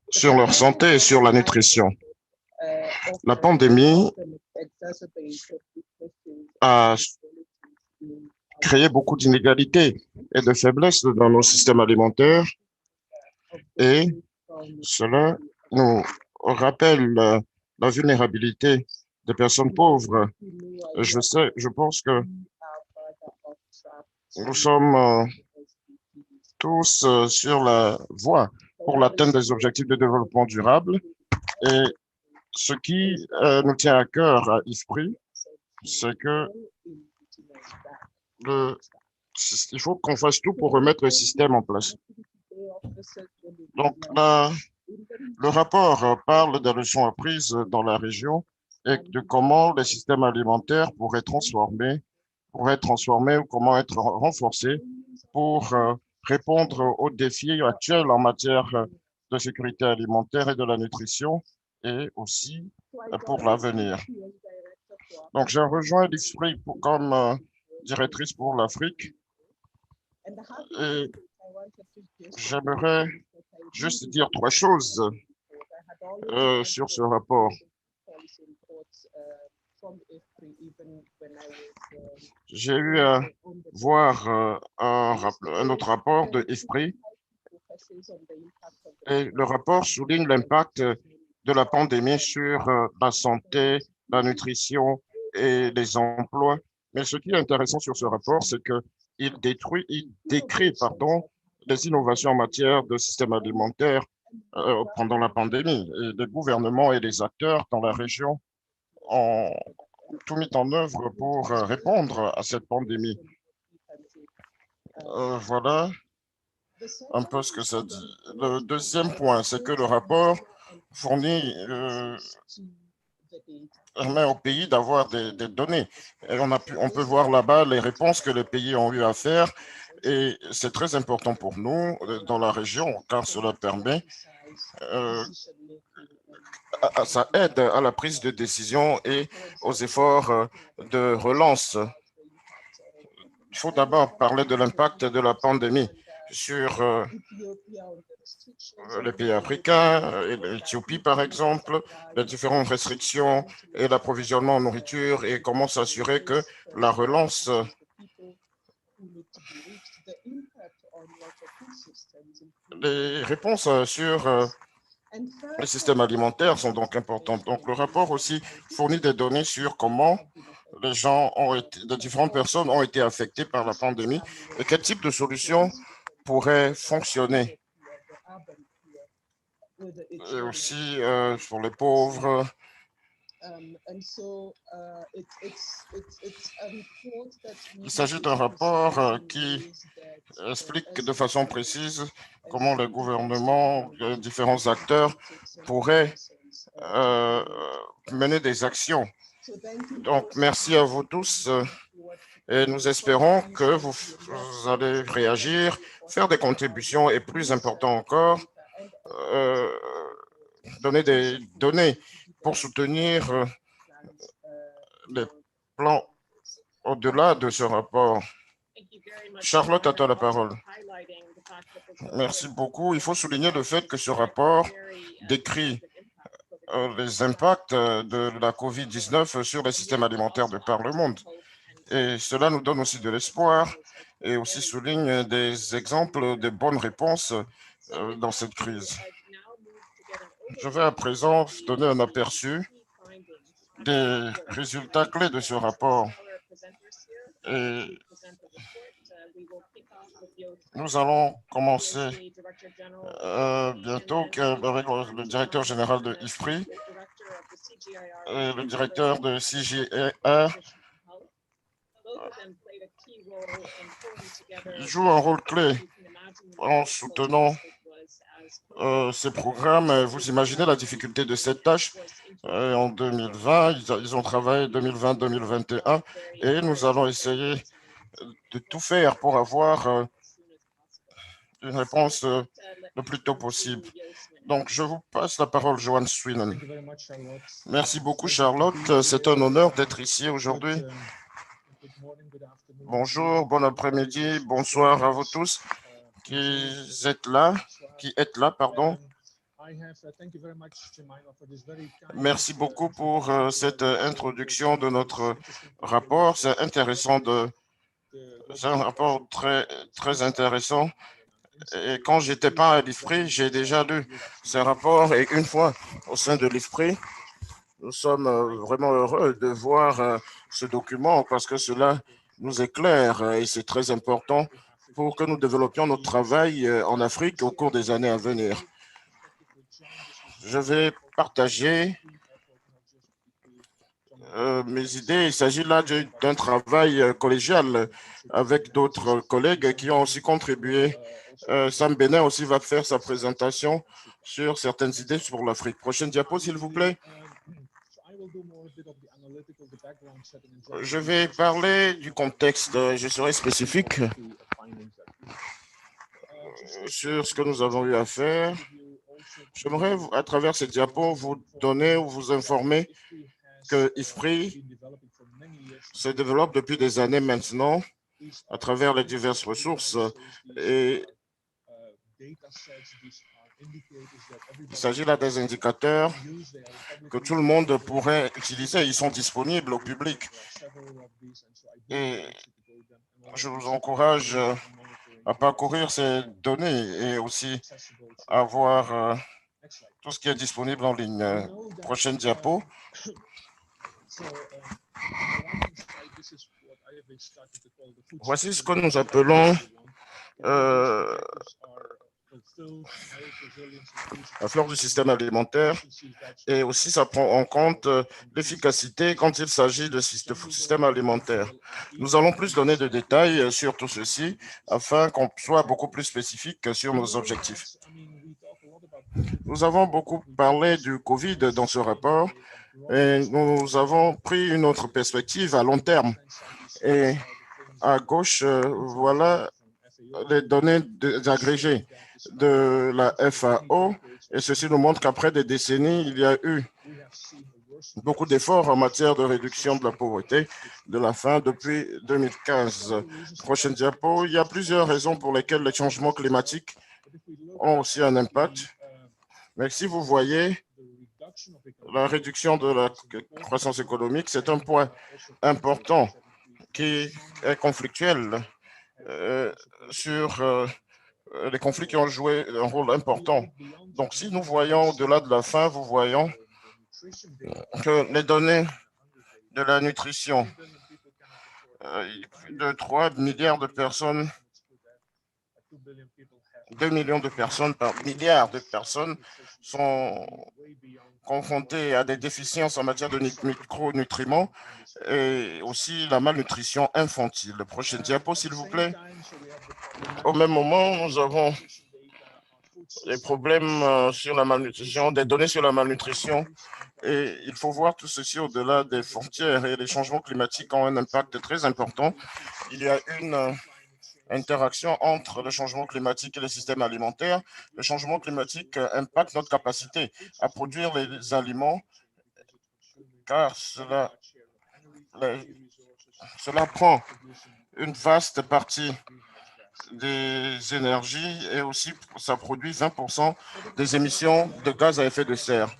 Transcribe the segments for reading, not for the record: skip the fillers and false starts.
sur leur santé et sur la nutrition. La pandémie a créé beaucoup d'inégalités et de faiblesses dans nos systèmes alimentaires et cela nous rappelle la vulnérabilité des personnes pauvres. Je pense que nous sommes tous sur la voie pour l'atteinte des objectifs de développement durable et ce qui nous tient à cœur à IFPRI, c'est que il faut qu'on fasse tout pour remettre le système en place. Donc, le rapport parle des leçons apprises dans la région et de comment les systèmes alimentaires pourraient être transformés ou comment être renforcés pour répondre aux défis actuels en matière de sécurité alimentaire et de la nutrition et aussi pour l'avenir. Donc, j'ai rejoint l'IFPRI comme directrice pour l'Afrique et j'aimerais juste dire trois choses sur ce rapport. J'ai eu à voir un autre rapport de IFPRI et le rapport souligne l'impact de la pandémie sur la santé, la nutrition et les emplois. Mais ce qui est intéressant sur ce rapport, c'est qu'il décrit les innovations en matière de système alimentaire pendant la pandémie. Et les gouvernements et les acteurs dans la région ont tout mis en œuvre pour répondre à cette pandémie. Voilà un peu ce que ça dit. Le deuxième point, c'est que le rapport permet au pays d'avoir des données. Et on peut voir là-bas les réponses que les pays ont eu à faire et c'est très important pour nous dans la région car cela permet ça aide à la prise de décision et aux efforts de relance. Il faut d'abord parler de l'impact de la pandémie sur les pays africains, l'Éthiopie par exemple, les différentes restrictions et l'approvisionnement en nourriture et comment s'assurer que la relance les réponses sur les systèmes alimentaires sont donc importantes. Donc, le rapport aussi fournit des données sur comment les différentes personnes ont été affectées par la pandémie et quel type de solution pourrait fonctionner. Et aussi pour les pauvres. Il s'agit d'un rapport qui explique de façon précise comment le gouvernement, les différents acteurs pourraient mener des actions. Donc, merci à vous tous et nous espérons que vous allez réagir, faire des contributions et plus important encore, donner des données pour soutenir les plans au-delà de ce rapport. Charlotte, à toi la parole. Merci beaucoup. Il faut souligner le fait que ce rapport décrit les impacts de la COVID-19 sur les systèmes alimentaires de par le monde. Et cela nous donne aussi de l'espoir et aussi souligne des exemples de bonnes réponses dans cette crise. Je vais à présent donner un aperçu des résultats clés de ce rapport. Et nous allons commencer bientôt avec le directeur général de IFPRI et le directeur de CGIR. Ils jouent un rôle clé en soutenant ces programmes. Vous imaginez la difficulté de cette tâche. En 2020, ils ont travaillé 2020-2021 et nous allons essayer de tout faire pour avoir une réponse le plus tôt possible. Donc, je vous passe la parole, Joanne Sweeney. Merci beaucoup, Charlotte. C'est un honneur d'être ici aujourd'hui. Bonjour, bon après-midi, bonsoir à vous tous. qui êtes là, pardon. Merci beaucoup pour cette introduction de notre rapport. C'est intéressant c'est un rapport très intéressant. Et quand j'étais pas à l'IFPRI, j'ai déjà lu ce rapport et une fois au sein de l'IFPRI, nous sommes vraiment heureux de voir ce document parce que cela nous éclaire et c'est très important pour que nous développions notre travail en Afrique au cours des années à venir. Je vais partager mes idées. Il s'agit là d'un travail collégial avec d'autres collègues qui ont aussi contribué. Sam Benin aussi va faire sa présentation sur certaines idées sur l'Afrique. Prochaine diapo, s'il vous plaît. Je vais parler du contexte. Je serai spécifique sur ce que nous avons eu à faire. J'aimerais, à travers cette diapo, vous donner ou vous informer que IFPRI se développe depuis des années maintenant à travers les diverses ressources et il s'agit là des indicateurs que tout le monde pourrait utiliser. Ils sont disponibles au public. Et je vous encourage à parcourir ces données et aussi à voir tout ce qui est disponible en ligne. Prochaine diapo. Voici ce que nous appelons la flore du système alimentaire et aussi ça prend en compte l'efficacité quand il s'agit de système alimentaire. Nous allons plus donner de détails sur tout ceci afin qu'on soit beaucoup plus spécifique sur nos objectifs. Nous avons beaucoup parlé du COVID dans ce rapport et nous avons pris une autre perspective à long terme. Et à gauche, voilà les données agrégées de la FAO et ceci nous montre qu'après des décennies, il y a eu beaucoup d'efforts en matière de réduction de la pauvreté de la faim depuis 2015. Prochaine diapo, il y a plusieurs raisons pour lesquelles les changements climatiques ont aussi un impact. Mais si vous voyez, la réduction de la croissance économique, c'est un point important qui est conflictuel sur les conflits qui ont joué un rôle important. Donc, si nous voyons au-delà de la faim, vous voyons que les données de la nutrition de 3 milliards de personnes, 2 millions de personnes par milliard de personnes sont confrontées à des déficiences en matière de micronutriments et aussi la malnutrition infantile. Prochaine diapo, s'il vous plaît. Au même moment, nous avons des problèmes sur la malnutrition, des données sur la malnutrition. Et il faut voir tout ceci au-delà des frontières et les changements climatiques ont un impact très important. Il y a une interaction entre le changement climatique et les systèmes alimentaires. Le changement climatique impacte notre capacité à produire les aliments car cela prend une vaste partie des énergies et aussi ça produit 20% des émissions de gaz à effet de serre.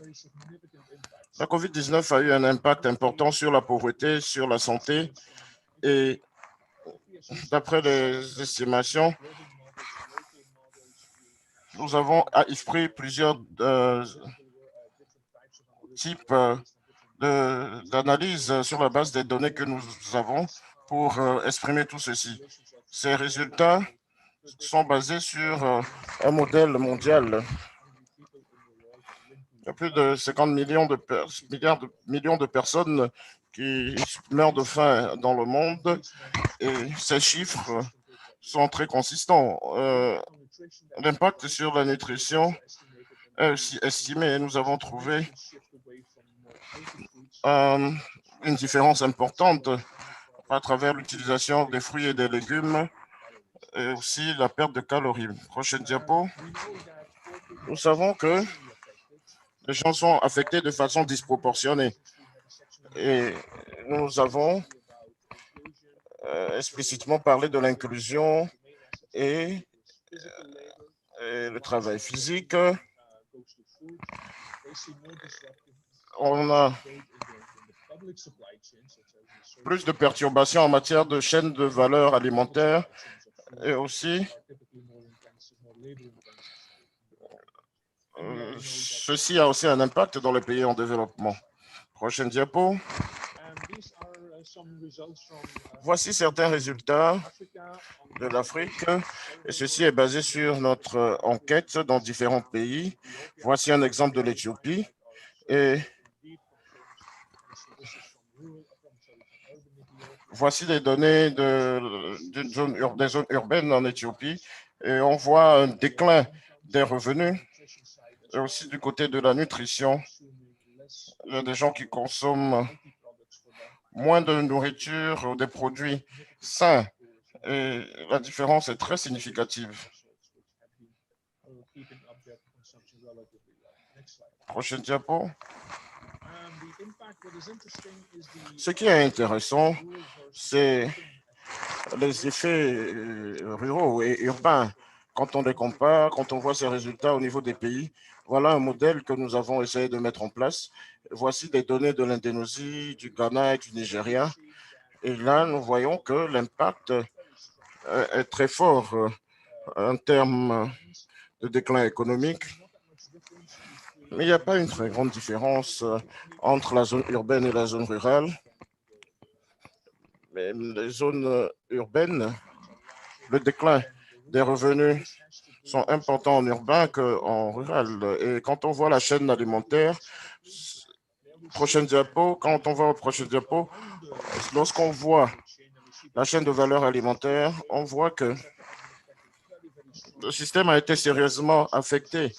La COVID-19 a eu un impact important sur la pauvreté, sur la santé et d'après les estimations, nous avons à IFPRI plusieurs types d'analyses sur la base des données que nous avons pour exprimer tout ceci. Ces résultats sont basés sur un modèle mondial. Il y a plus de 50 millions de personnes qui meurent de faim dans le monde et ces chiffres sont très consistants. L'impact sur la nutrition est aussi estimé et nous avons trouvé une différence importante à travers l'utilisation des fruits et des légumes et aussi la perte de calories. Prochaine diapo. Nous savons que les gens sont affectés de façon disproportionnée et nous avons explicitement parlé de l'inclusion et et le travail physique. On a plus de perturbations en matière de chaîne de valeur alimentaire et aussi ceci a aussi un impact dans les pays en développement. Prochaine diapo. Voici certains résultats de l'Afrique et ceci est basé sur notre enquête dans différents pays. Voici un exemple de l'Éthiopie et voici des données des zones urbaines en Éthiopie et on voit un déclin des revenus et aussi du côté de la nutrition. Il y a des gens qui consomment moins de nourriture ou des produits sains et la différence est très significative. Prochaine diapo. Ce qui est intéressant, c'est les effets ruraux et urbains. Quand on les compare, quand on voit ces résultats au niveau des pays, voilà un modèle que nous avons essayé de mettre en place. Voici des données de l'Indonésie, du Ghana et du Nigeria. Et là, nous voyons que l'impact est très fort en termes de déclin économique. Mais il n'y a pas une très grande différence entre la zone urbaine et la zone rurale. Mais les zones urbaines, le déclin des revenus sont importants en urbain qu'en rural. Et quand on voit la chaîne alimentaire, prochaine diapo, quand on voit au prochain diapo, lorsqu'on voit la chaîne de valeur alimentaire, on voit que le système a été sérieusement affecté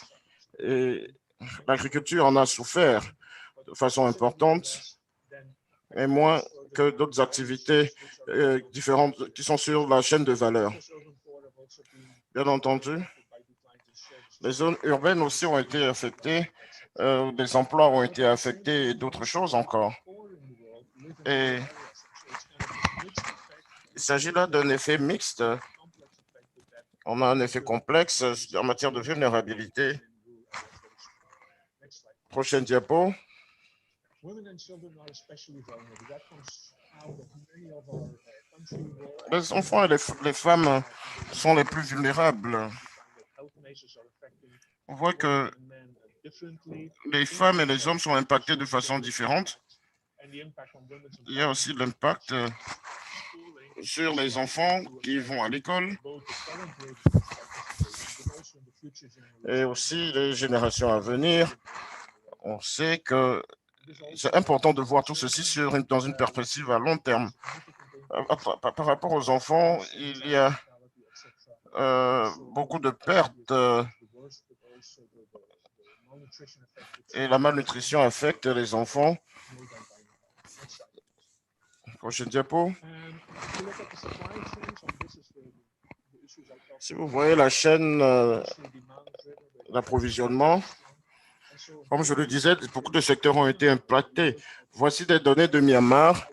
et l'agriculture en a souffert de façon importante et moins que d'autres activités différentes qui sont sur la chaîne de valeur. Bien entendu, les zones urbaines aussi ont été affectées, les emplois ont été affectés et d'autres choses encore. Et il s'agit là d'un effet mixte. On a un effet complexe en matière de vulnérabilité. Prochaine diapo. Les enfants et les femmes sont les plus vulnérables. On voit que les femmes et les hommes sont impactés de façon différente. Il y a aussi l'impact sur les enfants qui vont à l'école et aussi les générations à venir. On sait que c'est important de voir tout ceci dans une perspective à long terme. Par rapport aux enfants, il y a beaucoup de pertes et la malnutrition affecte les enfants. Prochaine diapo. Si vous voyez la chaîne d'approvisionnement, comme je le disais, beaucoup de secteurs ont été impactés. Voici des données de Myanmar.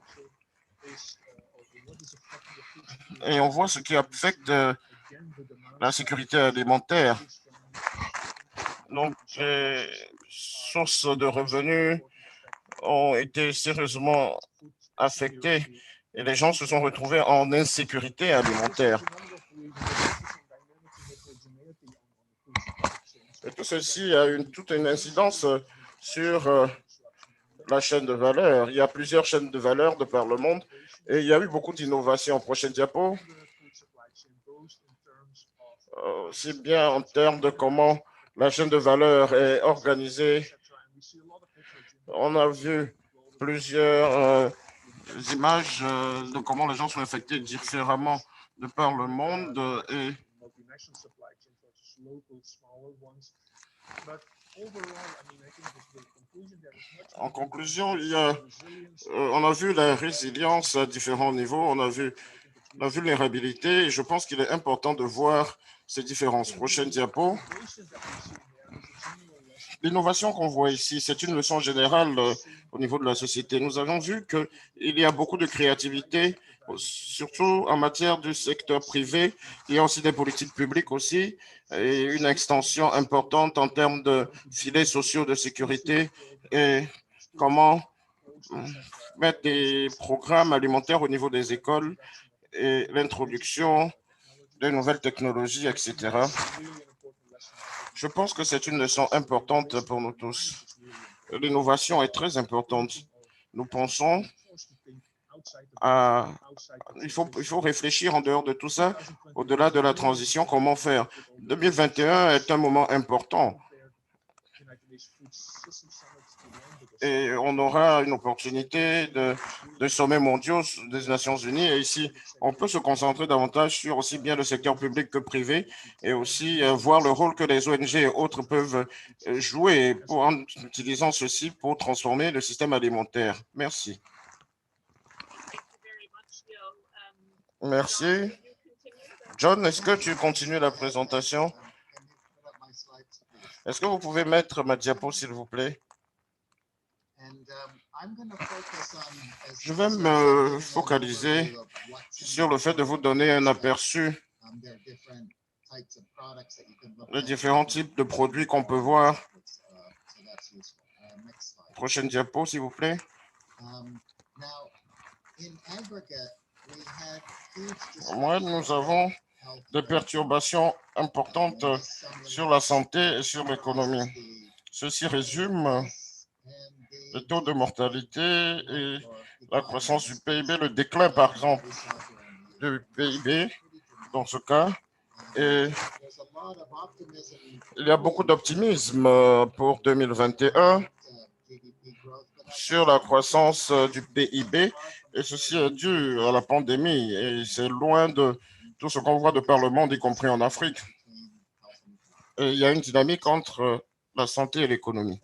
Et on voit ce qui affecte la sécurité alimentaire. Donc, les sources de revenus ont été sérieusement affectées et les gens se sont retrouvés en insécurité alimentaire. Et tout ceci a toute une incidence sur la chaîne de valeur. Il y a plusieurs chaînes de valeur de par le monde et il y a eu beaucoup d'innovations. Prochaine diapo. Aussi bien en termes de comment la chaîne de valeur est organisée. On a vu plusieurs images de comment les gens sont affectés différemment de par le monde et en conclusion, on a vu la résilience à différents niveaux, on a vu la vulnérabilité et je pense qu'il est important de voir ces différences. Prochaine diapo. L'innovation qu'on voit ici, c'est une leçon générale au niveau de la société. Nous avons vu qu'il y a beaucoup de créativité surtout en matière du secteur privé. Il y a aussi des politiques publiques aussi et une extension importante en termes de filets sociaux de sécurité et comment mettre des programmes alimentaires au niveau des écoles et l'introduction de nouvelles technologies, etc. Je pense que c'est une leçon importante pour nous tous. L'innovation est très importante. Nous pensons à... il faut réfléchir en dehors de tout ça, au-delà de la transition, comment faire. 2021 est un moment important et on aura une opportunité de sommets mondiaux des Nations Unies. Et ici, on peut se concentrer davantage sur aussi bien le secteur public que privé et aussi voir le rôle que les ONG et autres peuvent jouer en utilisant ceci pour transformer le système alimentaire. Merci. Merci. John, est-ce que tu continues la présentation? Est-ce que vous pouvez mettre ma diapo, s'il vous plaît? Je vais me focaliser sur le fait de vous donner un aperçu des différents types de produits qu'on peut voir. Prochaine diapo, s'il vous plaît. Moi, nous avons des perturbations importantes sur la santé et sur l'économie. Ceci résume le taux de mortalité et la croissance du PIB, le déclin, par exemple, du PIB dans ce cas. Et il y a beaucoup d'optimisme pour 2021 sur la croissance du PIB et ceci est dû à la pandémie et c'est loin de tout ce qu'on voit de par le monde, y compris en Afrique. Et il y a une dynamique entre la santé et l'économie.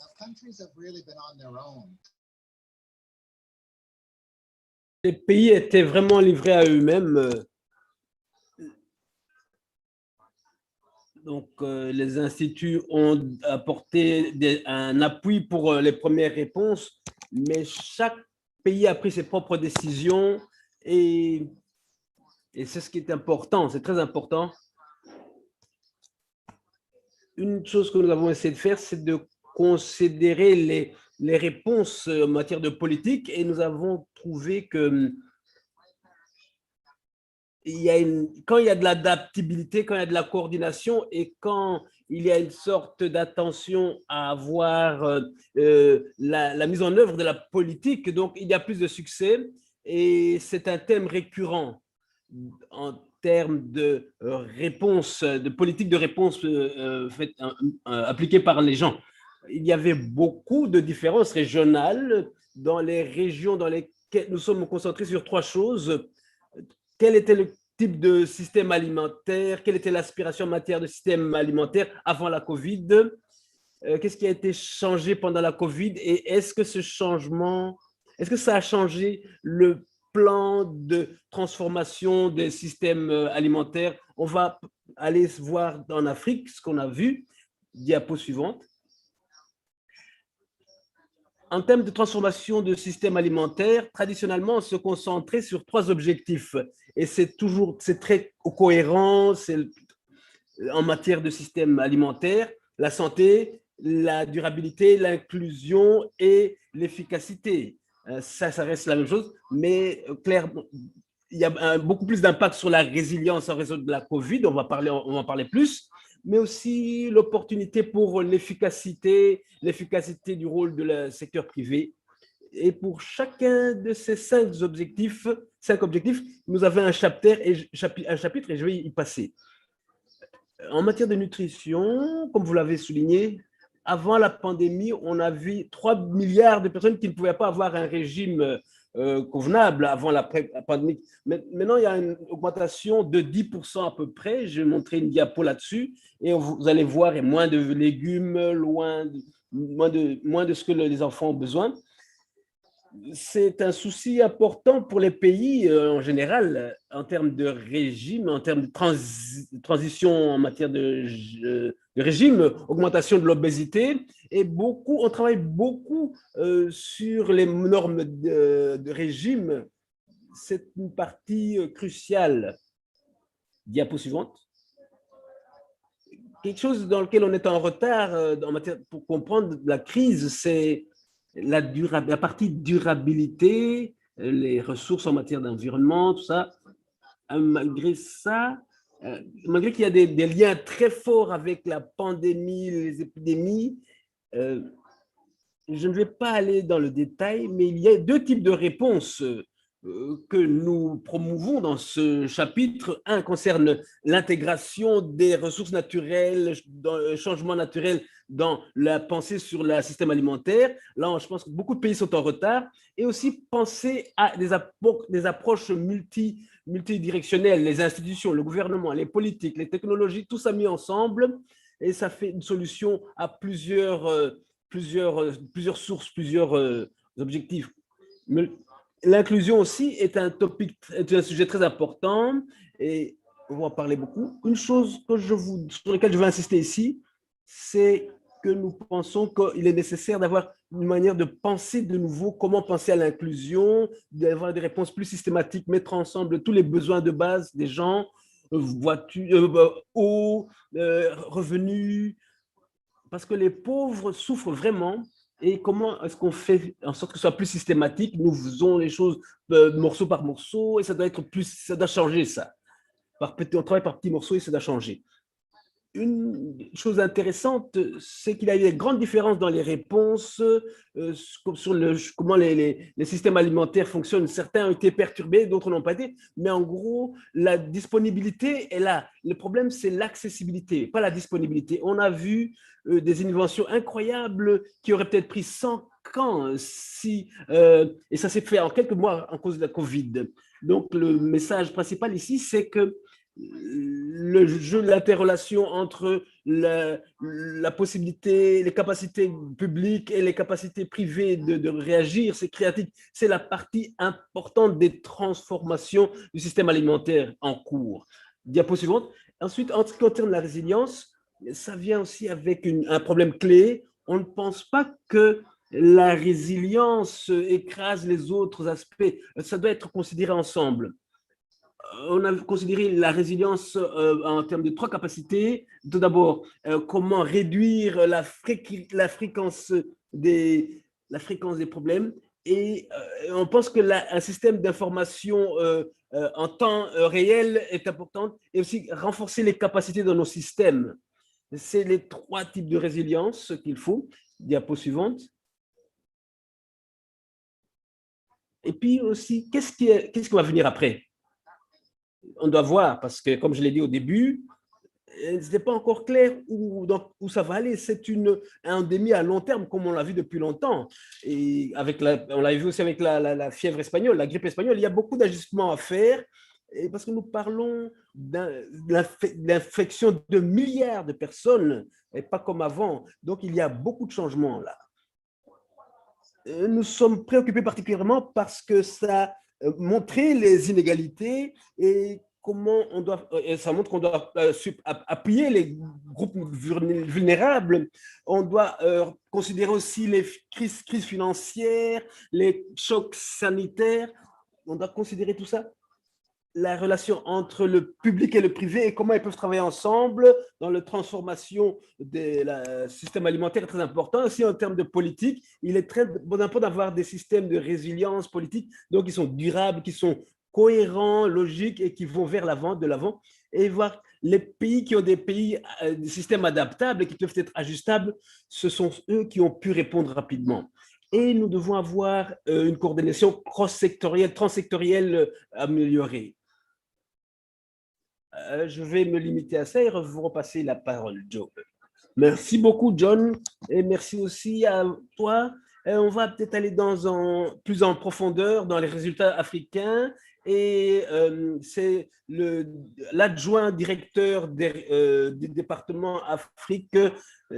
Les pays étaient vraiment livrés à eux-mêmes. Donc, les instituts ont apporté un appui pour les premières réponses, mais chaque pays a pris ses propres décisions et c'est ce qui est important, c'est très important. Une chose que nous avons essayé de faire, c'est de considérer les réponses en matière de politique et nous avons trouvé que quand il y a de l'adaptabilité, quand il y a de la coordination et quand il y a une sorte d'attention à avoir la mise en œuvre de la politique, donc il y a plus de succès et c'est un thème récurrent en termes de réponse, de politique de réponse appliquée par les gens. Il y avait beaucoup de différences régionales dans les régions dans lesquelles nous sommes concentrés sur trois choses. Quel était le type de système alimentaire, quelle était l'aspiration en matière de système alimentaire avant la COVID, qu'est-ce qui a été changé pendant la COVID et est-ce que ce changement, est-ce que ça a changé le plan de transformation des systèmes alimentaires? On va aller voir en Afrique ce qu'on a vu. Diapo suivante. En termes de transformation de système alimentaire, traditionnellement, on se concentrait sur trois objectifs. Et c'est très cohérent en matière de système alimentaire, la santé, la durabilité, l'inclusion et l'efficacité. Ça reste la même chose, mais clairement, il y a beaucoup plus d'impact sur la résilience en raison de la COVID, on va en parler plus, mais aussi l'opportunité pour l'efficacité du rôle de le secteur privé. Et pour chacun de ces cinq objectifs, nous avons un chapitre et je vais y passer. En matière de nutrition, comme vous l'avez souligné, avant la pandémie, on a vu 3 milliards de personnes qui ne pouvaient pas avoir un régime convenable avant la pandémie. Maintenant, il y a une augmentation de 10% à peu près. Je vais montrer une diapo là-dessus et vous allez voir, il y a moins de légumes, moins de ce que les enfants ont besoin. C'est un souci important pour les pays en général, en termes de régime, en termes de transition en matière de régime, augmentation de l'obésité. Et on travaille beaucoup sur les normes de régime. c'est une partie cruciale. Diapo suivante. Quelque chose dans lequel on est en retard en matière, pour comprendre la crise, c'est la partie durabilité, les ressources en matière d'environnement, tout ça. Malgré ça, malgré qu'il y a des liens très forts avec la pandémie, les épidémies, je ne vais pas aller dans le détail, mais il y a deux types de réponses que nous promouvons dans ce chapitre. Un concerne l'intégration des ressources naturelles, dans le changement naturel dans la pensée sur le système alimentaire. Là, je pense que beaucoup de pays sont en retard. Et aussi penser à des approches multidirectionnelles, les institutions, le gouvernement, les politiques, les technologies, tout ça mis ensemble. Et ça fait une solution à plusieurs sources, plusieurs objectifs. L'inclusion aussi est un sujet très important et on va en parler beaucoup. Une chose sur laquelle je veux insister ici, c'est que nous pensons qu'il est nécessaire d'avoir une manière de penser de nouveau, comment penser à l'inclusion, d'avoir des réponses plus systématiques, mettre ensemble tous les besoins de base des gens, voiture, eau, revenus, parce que les pauvres souffrent vraiment. Et comment est-ce qu'on fait en sorte que ce soit plus systématique? Nous faisons les choses morceau par morceau et ça doit changer ça. On travaille par petits morceaux et ça doit changer. Une chose intéressante, c'est qu'il y a eu des grandes différences dans les réponses sur comment les systèmes alimentaires fonctionnent. Certains ont été perturbés, d'autres n'ont pas été. Mais en gros, la disponibilité est là. Le problème, c'est l'accessibilité, pas la disponibilité. On a vu des innovations incroyables qui auraient peut-être pris 100 ans et ça s'est fait en quelques mois en cause de la Covid. Donc, le message principal ici, c'est que le jeu de l'interrelation entre la possibilité, les capacités publiques et les capacités privées de réagir, c'est créatif, c'est la partie importante des transformations du système alimentaire en cours. Diapo suivante. Ensuite, en ce qui concerne la résilience, ça vient aussi avec un problème clé. On ne pense pas que la résilience écrase les autres aspects. Ça doit être considéré ensemble. On a considéré la résilience en termes de trois capacités. Tout d'abord, comment réduire la fréquence des problèmes. Et on pense que un système d'information en temps réel est important et aussi renforcer les capacités de nos systèmes. C'est les trois types de résilience qu'il faut. Diapo suivante. Et puis aussi, qu'est-ce qui va venir après? On doit voir, parce que, comme je l'ai dit au début, ce n'est pas encore clair où ça va aller. C'est une endémie à long terme, comme on l'a vu depuis longtemps. Et on l'a vu aussi avec la fièvre espagnole, la grippe espagnole. Il y a beaucoup d'ajustements à faire, parce que nous parlons d'infection de milliards de personnes, et pas comme avant. Donc, il y a beaucoup de changements là. Nous sommes préoccupés particulièrement parce que ça montrer les inégalités et comment on doit, et ça montre qu'on doit appuyer les groupes vulnérables. On doit considérer aussi les crises financières, les chocs sanitaires. On doit considérer tout ça. La relation entre le public et le privé et comment ils peuvent travailler ensemble dans la transformation du système alimentaire est très important. Aussi, en termes de politique, il est très important d'avoir des systèmes de résilience politique, donc qui sont durables, qui sont cohérents, logiques et qui vont vers l'avant, de l'avant, et voir les pays qui ont des systèmes adaptables et qui peuvent être ajustables, ce sont eux qui ont pu répondre rapidement. Et nous devons avoir une coordination cross-sectorielle, transsectorielle améliorée. Je vais me limiter à ça et vous repasser la parole, Joe. Merci beaucoup, John, et merci aussi à toi. On va peut-être aller plus en profondeur dans les résultats africains. Et c'est l'adjoint directeur du département Afrique,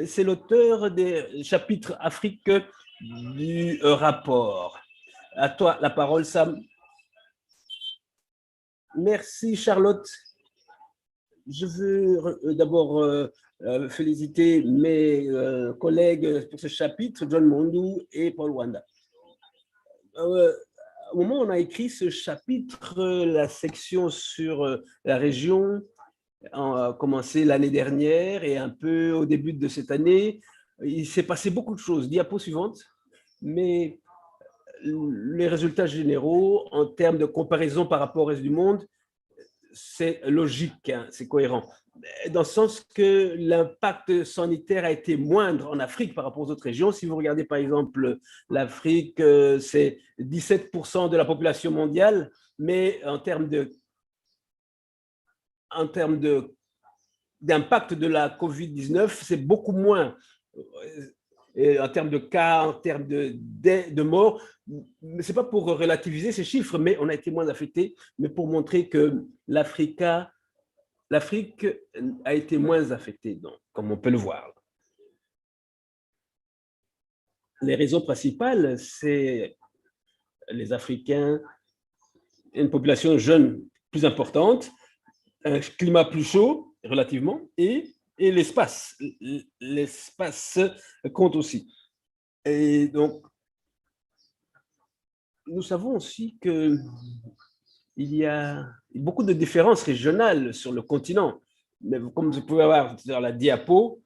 c'est l'auteur des chapitres Afrique du rapport. À toi la parole, Sam. Merci, Charlotte. Je veux d'abord féliciter mes collègues pour ce chapitre, John Mondou et Paul Wanda. au moment où on a écrit ce chapitre, la section sur la région a commencé l'année dernière et un peu au début de cette année. Il s'est passé beaucoup de choses. Diapo suivante. Mais les résultats généraux, en termes de comparaison par rapport au reste du monde, c'est logique, hein, c'est cohérent. Dans le sens que l'impact sanitaire a été moindre en Afrique par rapport aux autres régions. Si vous regardez par exemple l'Afrique, c'est 17% de la population mondiale, mais en termes d'impact de la COVID-19, c'est beaucoup moins. Et en termes de cas, en termes de morts, ce n'est pas pour relativiser ces chiffres, mais on a été moins affectés, mais pour montrer que l'Afrique a été moins affectée, donc, comme on peut le voir. Les raisons principales, c'est les Africains, une population jeune plus importante, un climat plus chaud relativement, et l'espace. L'espace compte aussi. Et donc, nous savons aussi qu'il y a beaucoup de différences régionales sur le continent. Mais comme vous pouvez voir dans la diapo,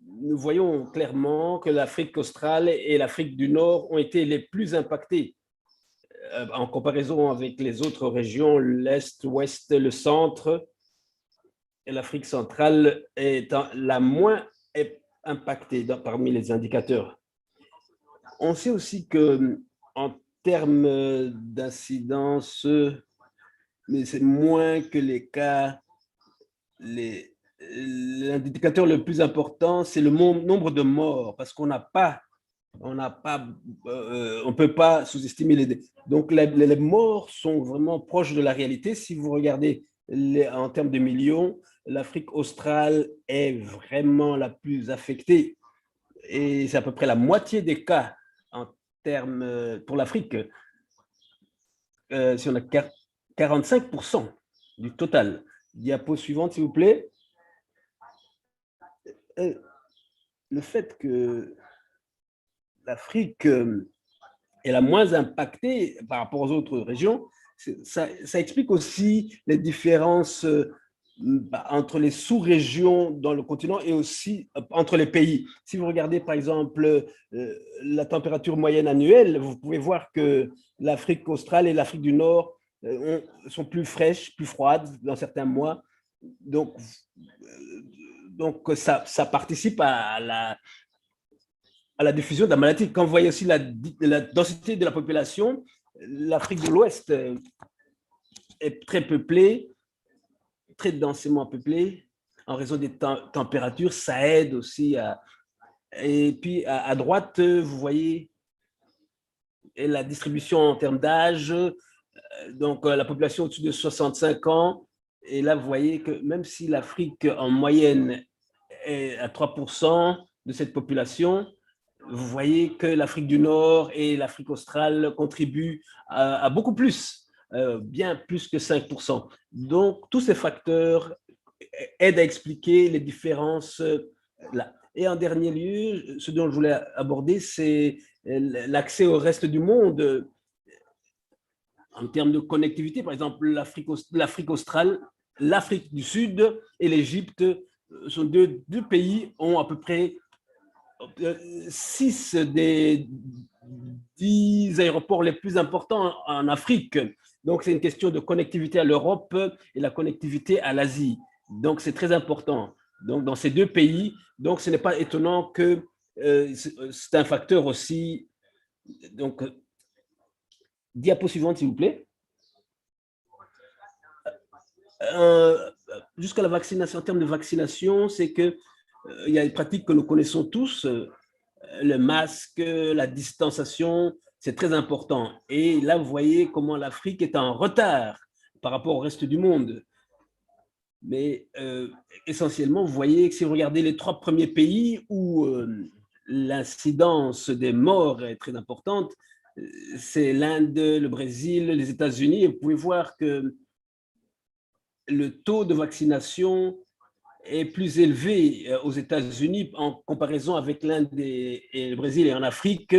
nous voyons clairement que l'Afrique australe et l'Afrique du Nord ont été les plus impactées en comparaison avec les autres régions, l'Est, l'Ouest, le Centre. Et l'Afrique centrale est la moins impactée parmi les indicateurs. On sait aussi qu'en termes d'incidence, mais c'est moins que les cas, l'indicateur le plus important, c'est le nombre de morts, parce qu'on on peut pas sous-estimer les. Donc, les morts sont vraiment proches de la réalité. Si vous regardez en termes de millions, l'Afrique australe est vraiment la plus affectée. Et c'est à peu près la moitié des cas en termes pour l'Afrique. Si on a 45% du total. Diapo suivante, s'il vous plaît. Le fait que l'Afrique est la moins impactée par rapport aux autres régions, ça explique aussi les différences entre les sous-régions dans le continent et aussi entre les pays. Si vous regardez par exemple la température moyenne annuelle, vous pouvez voir que l'Afrique australe et l'Afrique du Nord sont plus fraîches, plus froides dans certains mois. Donc ça participe à la diffusion de la maladie. Quand vous voyez aussi la densité de la population, l'Afrique de l'Ouest est très peuplée, très densément peuplée, en raison des températures, ça aide aussi à. Et puis à droite, vous voyez la distribution en termes d'âge, donc la population au-dessus de 65 ans, et là vous voyez que même si l'Afrique en moyenne est à 3% de cette population, vous voyez que l'Afrique du Nord et l'Afrique australe contribuent à beaucoup plus, bien plus que 5%. Donc, tous ces facteurs aident à expliquer les différences là. Et en dernier lieu, ce dont je voulais aborder, c'est l'accès au reste du monde en termes de connectivité. Par exemple, l'Afrique australe, l'Afrique du Sud et l'Égypte sont deux pays ont à peu près 6 des 10 aéroports les plus importants en Afrique. Donc, c'est une question de connectivité à l'Europe et la connectivité à l'Asie. Donc, c'est très important. Donc, dans ces deux pays, donc ce n'est pas étonnant que c'est un facteur aussi. Donc, diapo suivante, s'il vous plaît. Jusqu'à la vaccination, en termes de vaccination, c'est que il y a des pratiques que nous connaissons tous, le masque, la distanciation, c'est très important. Et là, vous voyez comment l'Afrique est en retard par rapport au reste du monde. Mais essentiellement, vous voyez que si vous regardez les 3 premiers pays où l'incidence des morts est très importante, c'est l'Inde, le Brésil, les États-Unis. Et vous pouvez voir que le taux de vaccination est plus élevé aux États-Unis en comparaison avec l'Inde et le Brésil. Et en Afrique,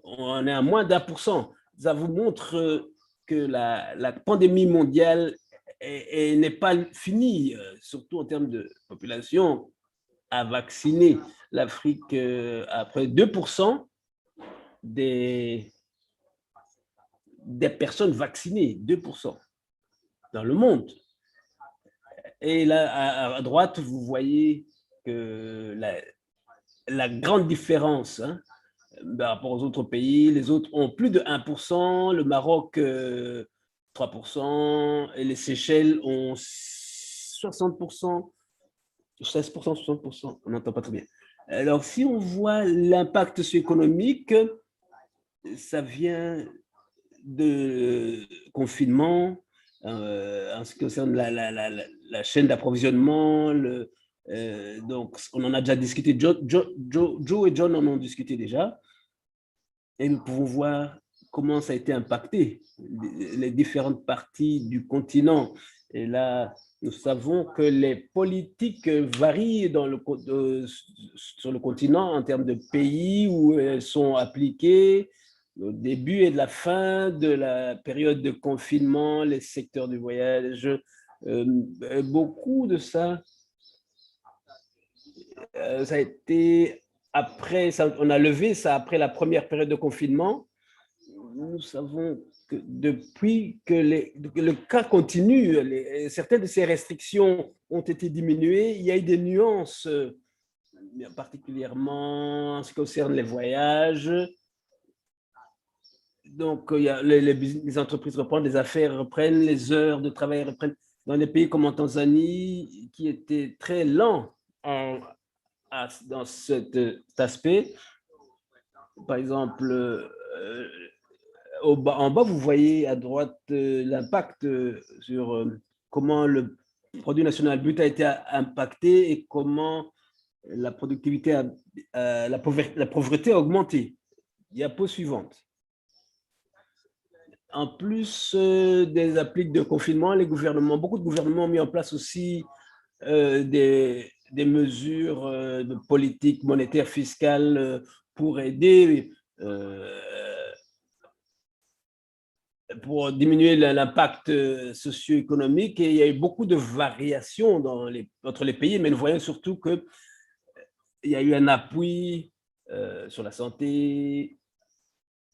on est à moins d'1%. ça vous montre que la pandémie mondiale n'est pas finie, surtout en termes de population à vacciner. L'Afrique a près de 2% des personnes vaccinées, 2% dans le monde. Et là, à droite, vous voyez que la grande différence par rapport aux autres pays, les autres ont plus de 1%, le Maroc 3%, et les Seychelles ont 60%, 16%, 60%, on n'entend pas très bien. Alors, si on voit l'impact socio-économique, ça vient de confinement, en ce qui concerne la chaîne d'approvisionnement. Donc, on en a déjà discuté. Joe et John en ont discuté déjà. Et nous pouvons voir comment ça a été impacté, les différentes parties du continent. Et là, nous savons que les politiques varient sur le continent en termes de pays où elles sont appliquées, au début et de la fin de la période de confinement, les secteurs du voyage, beaucoup de ça, ça a été après, on a levé ça après la première période de confinement. Nous savons que depuis que le cas continue, certaines de ces restrictions ont été diminuées, il y a eu des nuances, particulièrement en ce qui concerne les voyages. Donc, il y a les entreprises reprennent, les affaires reprennent, les heures de travail reprennent. Dans des pays comme en Tanzanie, qui étaient très lents dans cet aspect, par exemple, en bas, vous voyez à droite l'impact sur comment le produit national brut a été impacté et comment la productivité, la pauvreté a augmenté. Diapo suivante. En plus des appliques de confinement, beaucoup de gouvernements ont mis en place aussi des mesures de politique monétaire fiscale pour aider, pour diminuer l'impact socio-économique. Et il y a eu beaucoup de variations entre les pays, mais nous voyons surtout qu'il y a eu un appui sur la santé,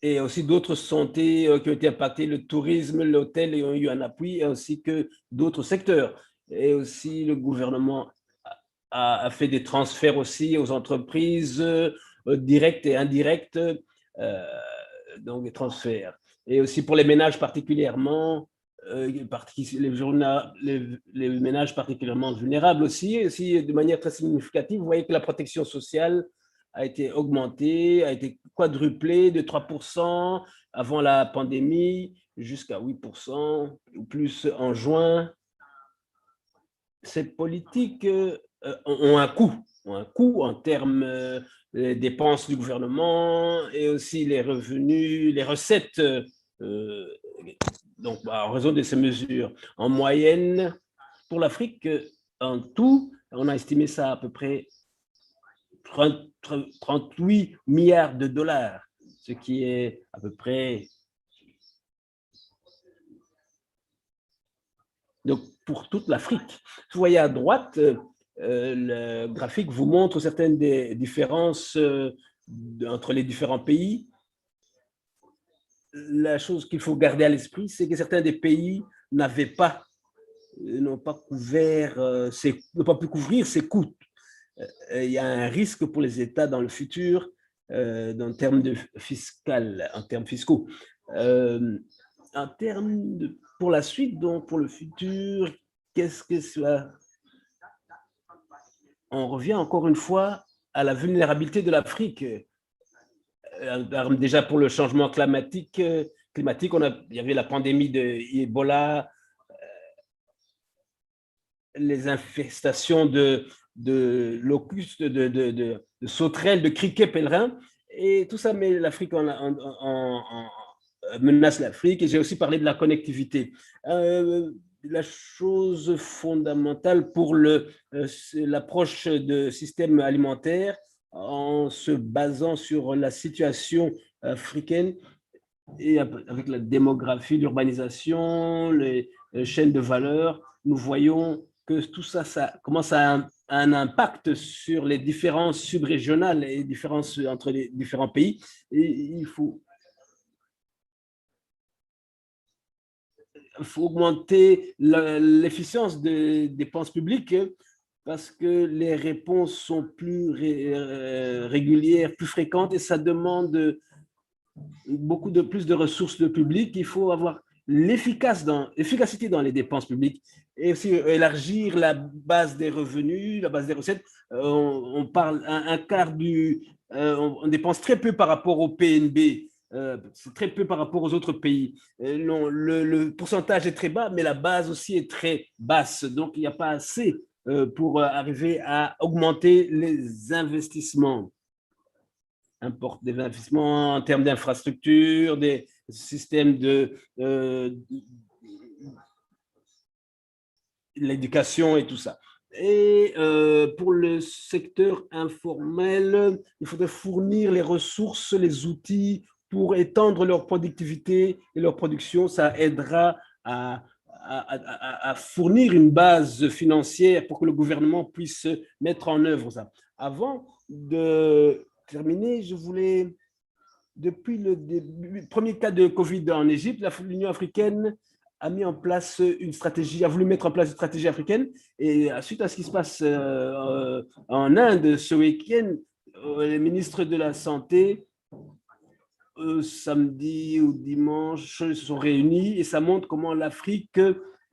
et aussi d'autres santé qui ont été impactées, le tourisme, l'hôtel ont eu un appui, ainsi que d'autres secteurs. Et aussi, le gouvernement a fait des transferts aussi aux entreprises directes et indirectes, donc des transferts. Et aussi pour les ménages particulièrement, les ménages particulièrement vulnérables aussi, de manière très significative. Vous voyez que la protection sociale a été augmentée, a été quadruplée de 3% avant la pandémie jusqu'à 8% ou plus en juin. Ces politiques ont un coût en termes des dépenses du gouvernement et aussi les revenus, les recettes, donc en raison de ces mesures. En moyenne, pour l'Afrique, en tout, on a estimé ça à peu près 38 milliards de dollars, ce qui est à peu près... Donc, pour toute l'Afrique. Vous voyez à droite, le graphique vous montre certaines des différences entre les différents pays. La chose qu'il faut garder à l'esprit, c'est que certains des pays n'ont pas pu couvrir ces coûts. Il y a un risque pour les États dans le futur en termes fiscaux. Pour la suite, donc pour le futur, qu'est-ce que cela? On revient encore une fois à la vulnérabilité de l'Afrique. Déjà pour le changement climatique, il y avait la pandémie d'Ebola, les infestations de locustes, de sauterelles, de criquets pèlerins, et tout ça met l'Afrique menace l'Afrique. Et j'ai aussi parlé de la connectivité. La chose fondamentale pour l'approche de système alimentaire, en se basant sur la situation africaine, Et avec la démographie, l'urbanisation, les chaînes de valeur, nous voyons que tout ça, ça commence à un impact sur les différences subrégionales et différences entre les différents pays. Et il faut augmenter l'efficience des dépenses publiques parce que les réponses sont plus régulières, plus fréquentes et ça demande beaucoup plus de ressources de public. Il faut avoir l'efficacité dans les dépenses publiques et aussi élargir la base des revenus, la base des recettes. On parle un quart on dépense très peu par rapport au PNB. C'est très peu par rapport aux autres pays. Non, le pourcentage est très bas, mais la base aussi est très basse. Donc, il n'y a pas assez pour arriver à augmenter les investissements des investissements en termes d'infrastructures, des systèmes de l'éducation et tout ça. Et pour le secteur informel, il faudrait fournir les ressources, les outils pour étendre leur productivité et leur production. Ça aidera à fournir une base financière pour que le gouvernement puisse mettre en œuvre ça. Avant de terminer, je voulais, depuis le premier cas de Covid en Égypte, l'Union africaine a mis en place une stratégie, a voulu mettre en place une stratégie africaine. Et suite à ce qui se passe en Inde ce week-end, les ministres de la Santé, samedi ou dimanche, se sont réunis et ça montre comment l'Afrique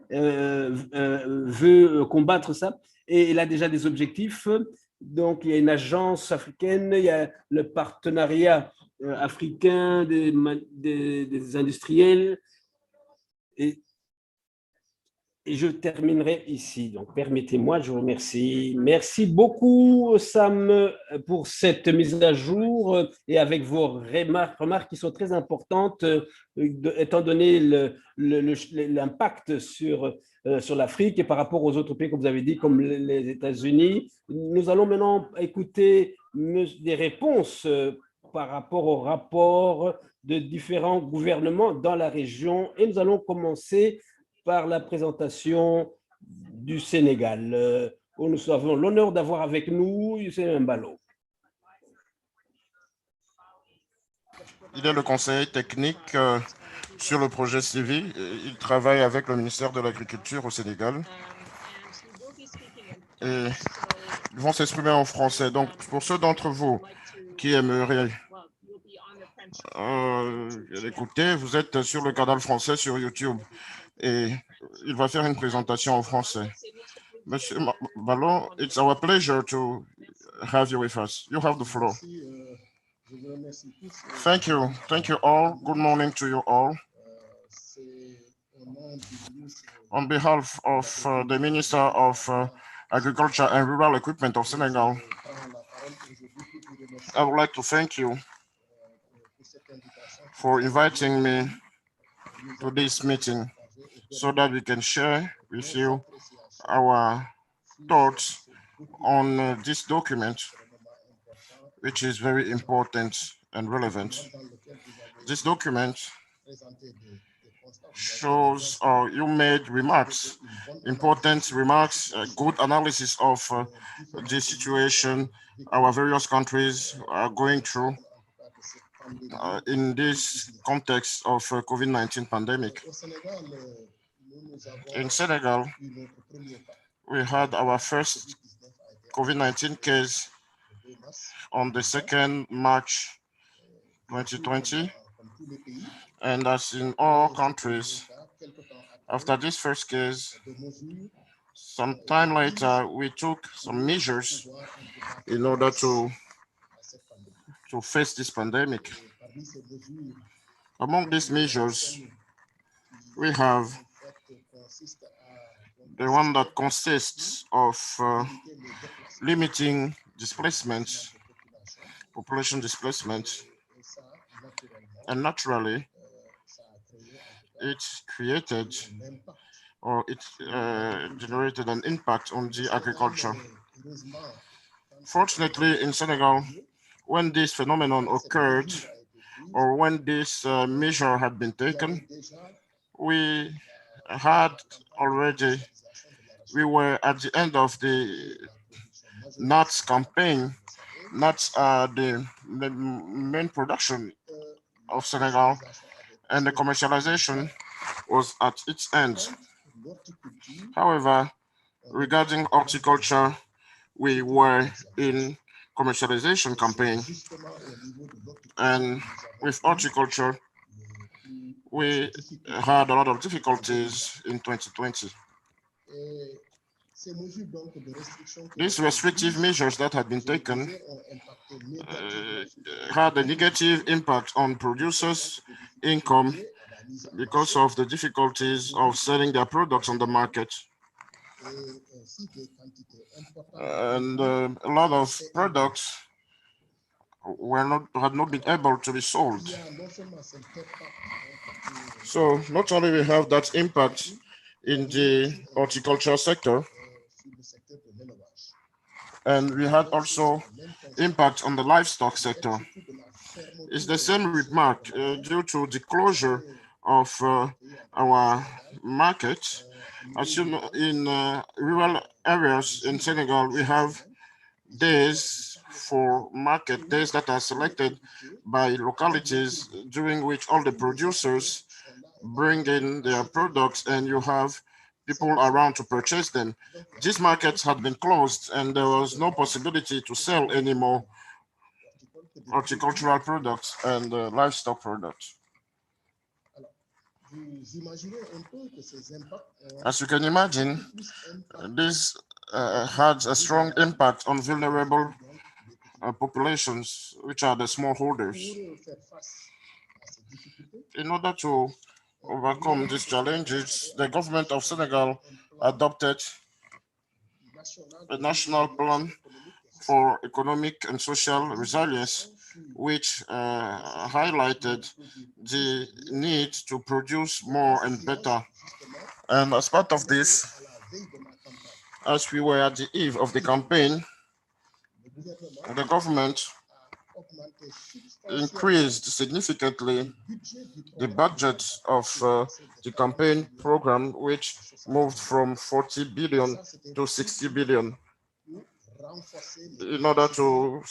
veut combattre ça. Et elle a déjà des objectifs. Donc, il y a une agence africaine, il y a le partenariat africain des industriels. Et je terminerai ici. Donc, permettez-moi, je vous remercie. Merci beaucoup, Sam, pour cette mise à jour et avec vos remarques qui sont très importantes, étant donné l'impact sur l'Afrique et par rapport aux autres pays, comme vous avez dit, comme les États-Unis. Nous allons maintenant écouter des réponses par rapport au rapport de différents gouvernements dans la région. Et nous allons commencer par la présentation du Sénégal, où nous avons l'honneur d'avoir avec nous Youssef Mbalo. Il est le conseiller technique sur le projet civil. Il travaille avec le ministère de l'Agriculture au Sénégal. Et ils vont s'exprimer en français. Donc, pour ceux d'entre vous qui aimeraient écouter, vous êtes sur le canal français sur YouTube. Et il va faire une présentation en français. Monsieur Ballon, it's our pleasure to have you with us. You have the floor. Thank you. Thank you all. Good morning to you all. On behalf of the Minister of Agriculture and Rural Equipment of Senegal, I would like to thank you for inviting me to this meeting so that we can share with you our thoughts on this document, which is very important and relevant. This document shows you made remarks, important remarks, good analysis of the situation our various countries are going through in this context of COVID-19 pandemic. In Senegal, we had our first COVID-19 case on the 2nd March 2020. And as in all countries, after this first case, some time later, we took some measures in order to face this pandemic. Among these measures, we have the one that consists of limiting displacement, population displacement, and naturally, it created or it generated an impact on the agriculture. Fortunately, in Senegal, when this phenomenon occurred, or when this measure had been taken, we had already, we were at the end of the nuts campaign. Nuts are the main production of Senegal, and the commercialization was at its end. However, regarding horticulture, we were in commercialization campaign, and with horticulture, we had a lot of difficulties in 2020. These restrictive measures that had been taken had a negative impact on producers' income because of the difficulties of selling their products on the market. And a lot of products had not been able to be sold. So not only we have that impact in the horticultural sector, and we had also impact on the livestock sector. It's the same remark due to the closure of our market. As you know, in rural areas in Senegal, we have days for market, days that are selected by localities during which all the producers bring in their products and you have people around to purchase them. These markets had been closed and there was no possibility to sell anymore horticultural products and livestock products. As you can imagine, this had a strong impact on vulnerable populations, which are the smallholders. In order to overcome these challenges, the government of Senegal adopted a national plan for economic and social resilience, which highlighted the need to produce more and better. And as part of this, as we were at the eve of the campaign, the government increased significantly the budget of the campaign program, which moved from 40 billion to 60 billion in order to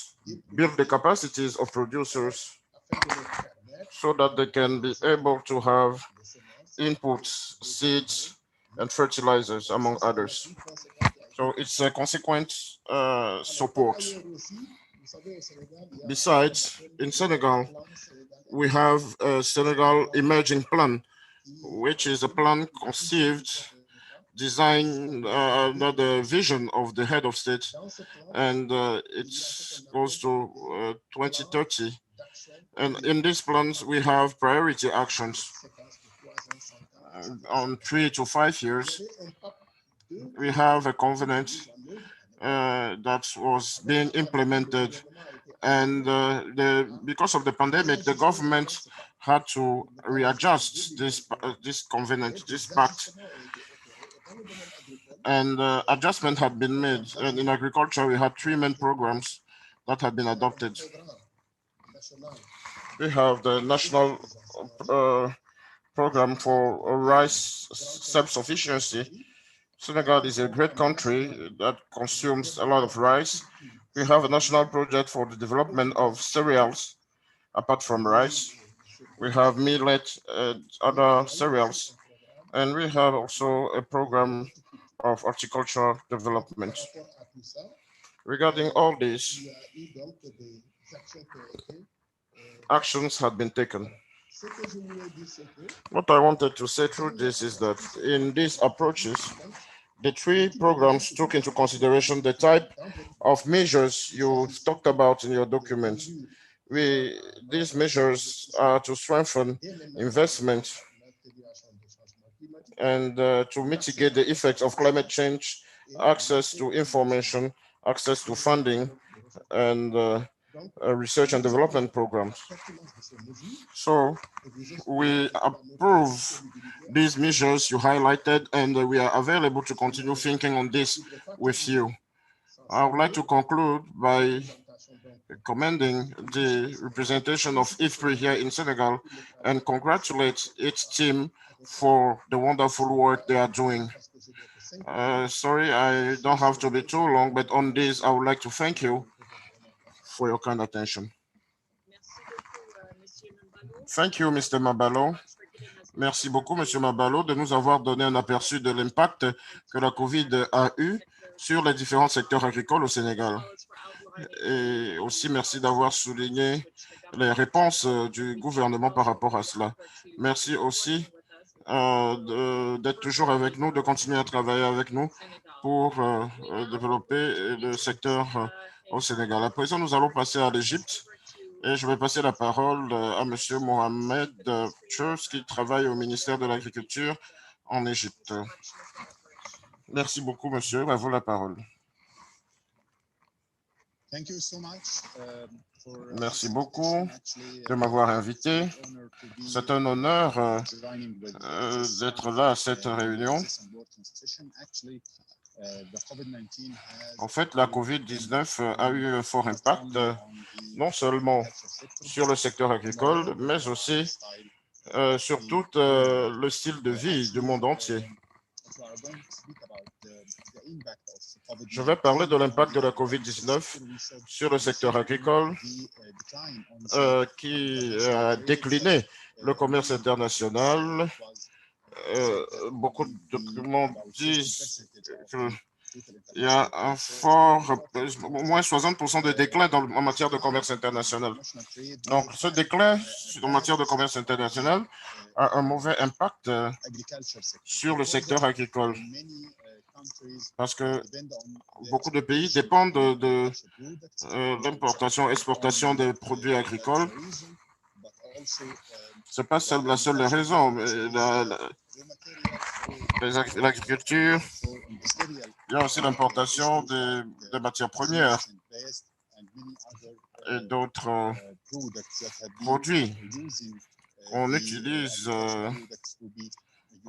build the capacities of producers so that they can be able to have inputs, seeds, and fertilizers, among others. So it's a consequent support. Besides, in Senegal, we have a Senegal Emerging Plan, which is a plan conceived, designed under the vision of the head of state, and it goes to 2030. And in these plans, we have priority actions on 3 to 5 years. We have a covenant that was being implemented, and because of the pandemic, the government had to readjust this covenant, this pact, and adjustment had been made. And in agriculture, we had 3 main programs that had been adopted. We have the national program for rice self-sufficiency. Senegal is a great country that consumes a lot of rice. We have a national project for the development of cereals apart from rice. We have millet and other cereals. And we have also a program of horticultural development. Regarding all this, actions had been taken. What I wanted to say through this is that in these approaches, the 3 programs took into consideration the type of measures you talked about in your document. These measures are to strengthen investment and to mitigate the effects of climate change, access to information, access to funding, and research and development programs. So we approve these measures you highlighted, and we are available to continue thinking on this with you. I would like to conclude by commending the representation of IFPRI here in Senegal and congratulate its team for the wonderful work they are doing. Sorry, I don't have to be too long, but on this, I would like to thank you for your kind attention. Thank you, Mr. Mabalo. Merci beaucoup, Monsieur Mabalo, de nous avoir donné un aperçu de l'impact que la COVID a eu sur les différents secteurs agricoles au Sénégal. Et aussi, merci d'avoir souligné les réponses du gouvernement par rapport à cela. Merci aussi d'être toujours avec nous, de continuer à travailler avec nous pour développer le secteur au Sénégal. À présent, nous allons passer à l'Égypte. Et je vais passer la parole à M. Mohamed Chous, qui travaille au ministère de l'Agriculture en Égypte. Merci beaucoup, monsieur. À vous la parole. Merci beaucoup de m'avoir invité. C'est un honneur d'être là à cette réunion. En fait, la COVID-19 a eu un fort impact, non seulement sur le secteur agricole, mais aussi sur tout le style de vie du monde entier. Je vais parler de l'impact de la COVID-19 sur le secteur agricole qui a décliné le commerce international. Beaucoup de documents disent qu'il y a un fort, moins 60% de déclin en matière de commerce international. Donc, ce déclin en matière de commerce international a un mauvais impact sur le secteur agricole parce que beaucoup de pays dépendent de l'importation, exportation des produits agricoles. Ce n'est pas la seule raison, mais l'agriculture, il y a aussi l'importation des matières premières et d'autres produits qu'on utilise en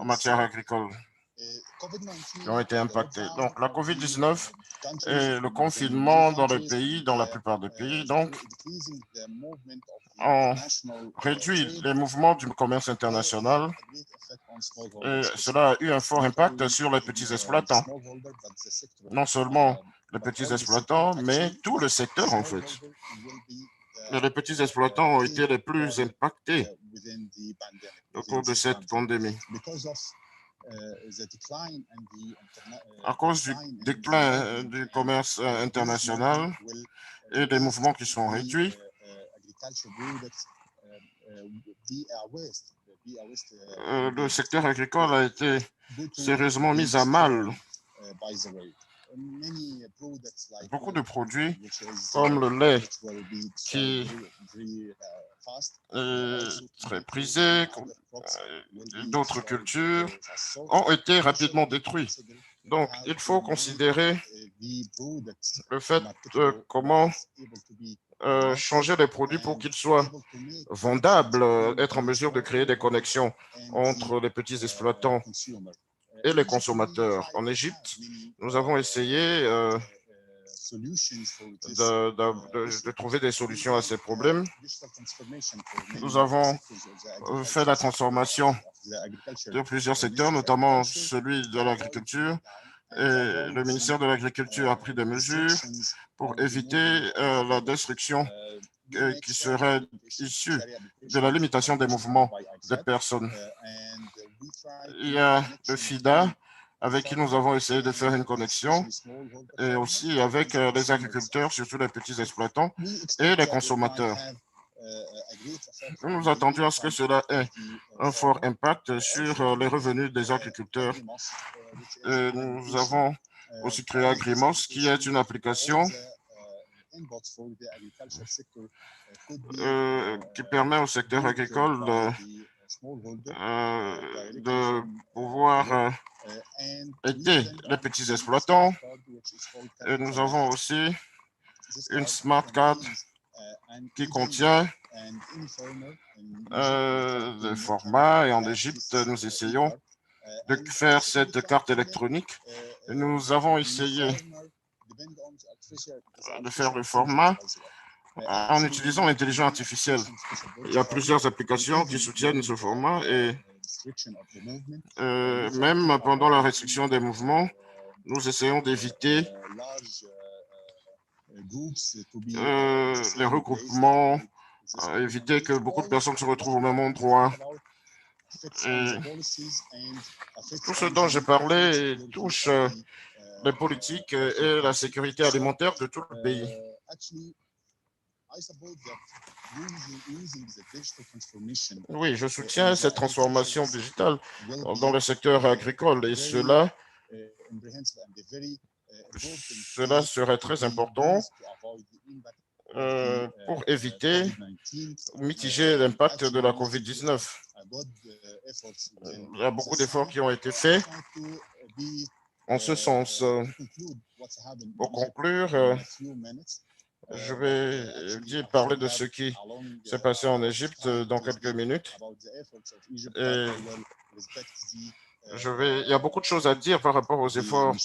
matière agricole qui ont été impactés. Donc, la COVID-19 et le confinement dans les pays, dans la plupart des pays, donc, ont réduit les mouvements du commerce international et cela a eu un fort impact sur les petits exploitants. Non seulement les petits exploitants, mais tout le secteur en fait. Et les petits exploitants ont été les plus impactés au cours de cette pandémie. À cause du déclin du commerce international et des mouvements qui sont réduits, le secteur agricole a été sérieusement mis à mal. Beaucoup de produits comme le lait qui est très prisé, d'autres cultures ont été rapidement détruits. Donc, il faut considérer le fait de comment changer les produits pour qu'ils soient vendables, être en mesure de créer des connexions entre les petits exploitants et les consommateurs. En Égypte, nous avons essayé de trouver des solutions à ces problèmes. Nous avons fait la transformation de plusieurs secteurs, notamment celui de l'agriculture, et le ministère de l'Agriculture a pris des mesures pour éviter la destruction qui serait issue de la limitation des mouvements des personnes. Il y a le FIDA, avec qui nous avons essayé de faire une connexion, et aussi avec les agriculteurs, surtout les petits exploitants, et les consommateurs. Nous nous attendions à ce que cela ait un fort impact sur les revenus des agriculteurs. Nous avons aussi créé Agrimos, qui est une application qui permet au secteur agricole de pouvoir aider les petits exploitants. Et nous avons aussi une smart card qui contient des formats, et en Égypte, nous essayons de faire cette carte électronique. Nous avons essayé de faire le format en utilisant l'intelligence artificielle. Il y a plusieurs applications qui soutiennent ce format et même pendant la restriction des mouvements, nous essayons d'éviter les regroupements, éviter que beaucoup de personnes se retrouvent au même endroit. Et tout ce dont j'ai parlé touche les politiques et la sécurité alimentaire de tout le pays. Oui, je soutiens cette transformation digitale dans le secteur agricole et cela serait très important pour éviter, mitiger l'impact de la COVID-19. Il y a beaucoup d'efforts qui ont été faits en ce sens. Pour conclure, je vais parler de ce qui s'est passé en Égypte dans quelques minutes. Et il y a beaucoup de choses à dire par rapport aux efforts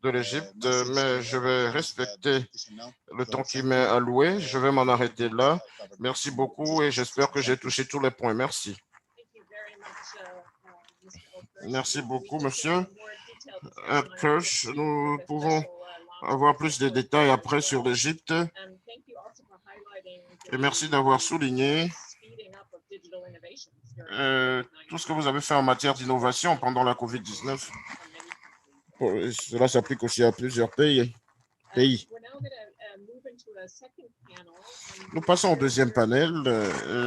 de l'Égypte, mais je vais respecter le temps qui m'est alloué. Je vais m'en arrêter là. Merci beaucoup et j'espère que j'ai touché tous les points. Merci. Merci beaucoup, monsieur Kirsch. Nous pouvons avoir plus de détails après sur l'Égypte. Et merci d'avoir souligné tout ce que vous avez fait en matière d'innovation pendant la COVID-19. Cela s'applique aussi à plusieurs pays. Nous passons au deuxième panel.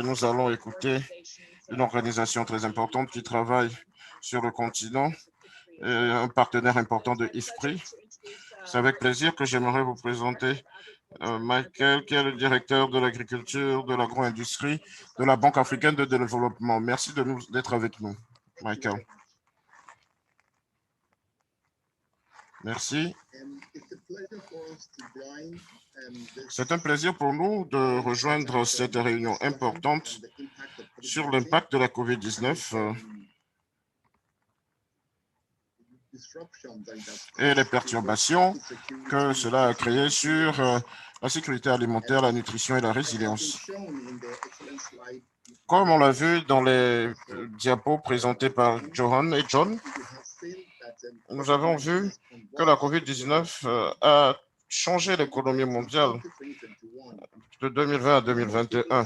Nous allons écouter une organisation très importante qui travaille sur le continent, un partenaire important de IFPRI. C'est avec plaisir que j'aimerais vous présenter Michael, qui est le directeur de l'agriculture, de l'agro-industrie, de la Banque africaine de développement. Merci d'être avec nous, Michael. Merci. C'est un plaisir pour nous de rejoindre cette réunion importante sur l'impact de la COVID-19 et les perturbations que cela a créées sur la sécurité alimentaire, la nutrition et la résilience. Comme on l'a vu dans les diapos présentés par Johan et John, nous avons vu que la COVID-19 a changé l'économie mondiale de 2020 à 2021.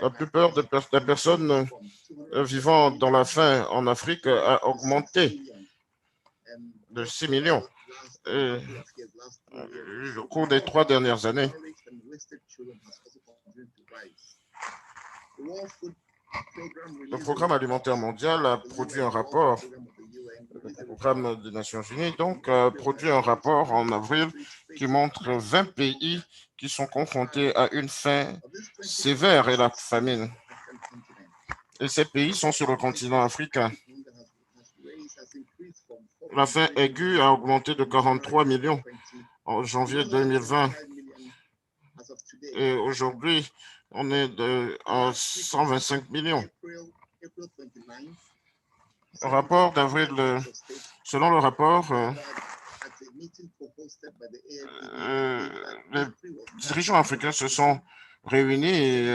La plupart des personnes vivant dans la faim en Afrique a augmenté de 6 millions. Et au cours des 3 dernières années, le Programme alimentaire mondial a produit un rapport, le Programme des Nations Unies, donc, a produit un rapport en avril qui montre 20 pays qui sont confrontés à une faim sévère et la famine. Et ces pays sont sur le continent africain. La faim aiguë a augmenté de 43 millions en janvier 2020. Et aujourd'hui, on est à 125 millions. Selon le rapport, les dirigeants africains se sont réunis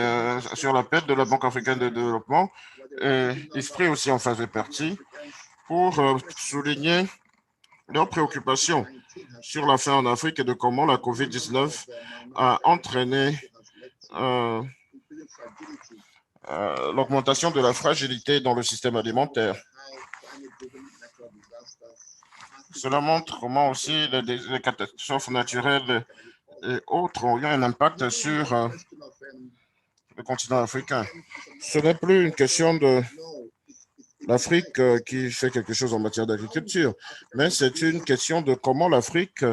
sur l'appel de la Banque africaine de développement et IFPRI aussi en faisait partie pour souligner leurs préoccupations sur la faim en Afrique et de comment la COVID-19 a entraîné l'augmentation de la fragilité dans le système alimentaire. Cela montre comment aussi les catastrophes naturelles et autres ont eu un impact sur le continent africain. Ce n'est plus une question de l'Afrique qui fait quelque chose en matière d'agriculture, mais c'est une question de comment l'Afrique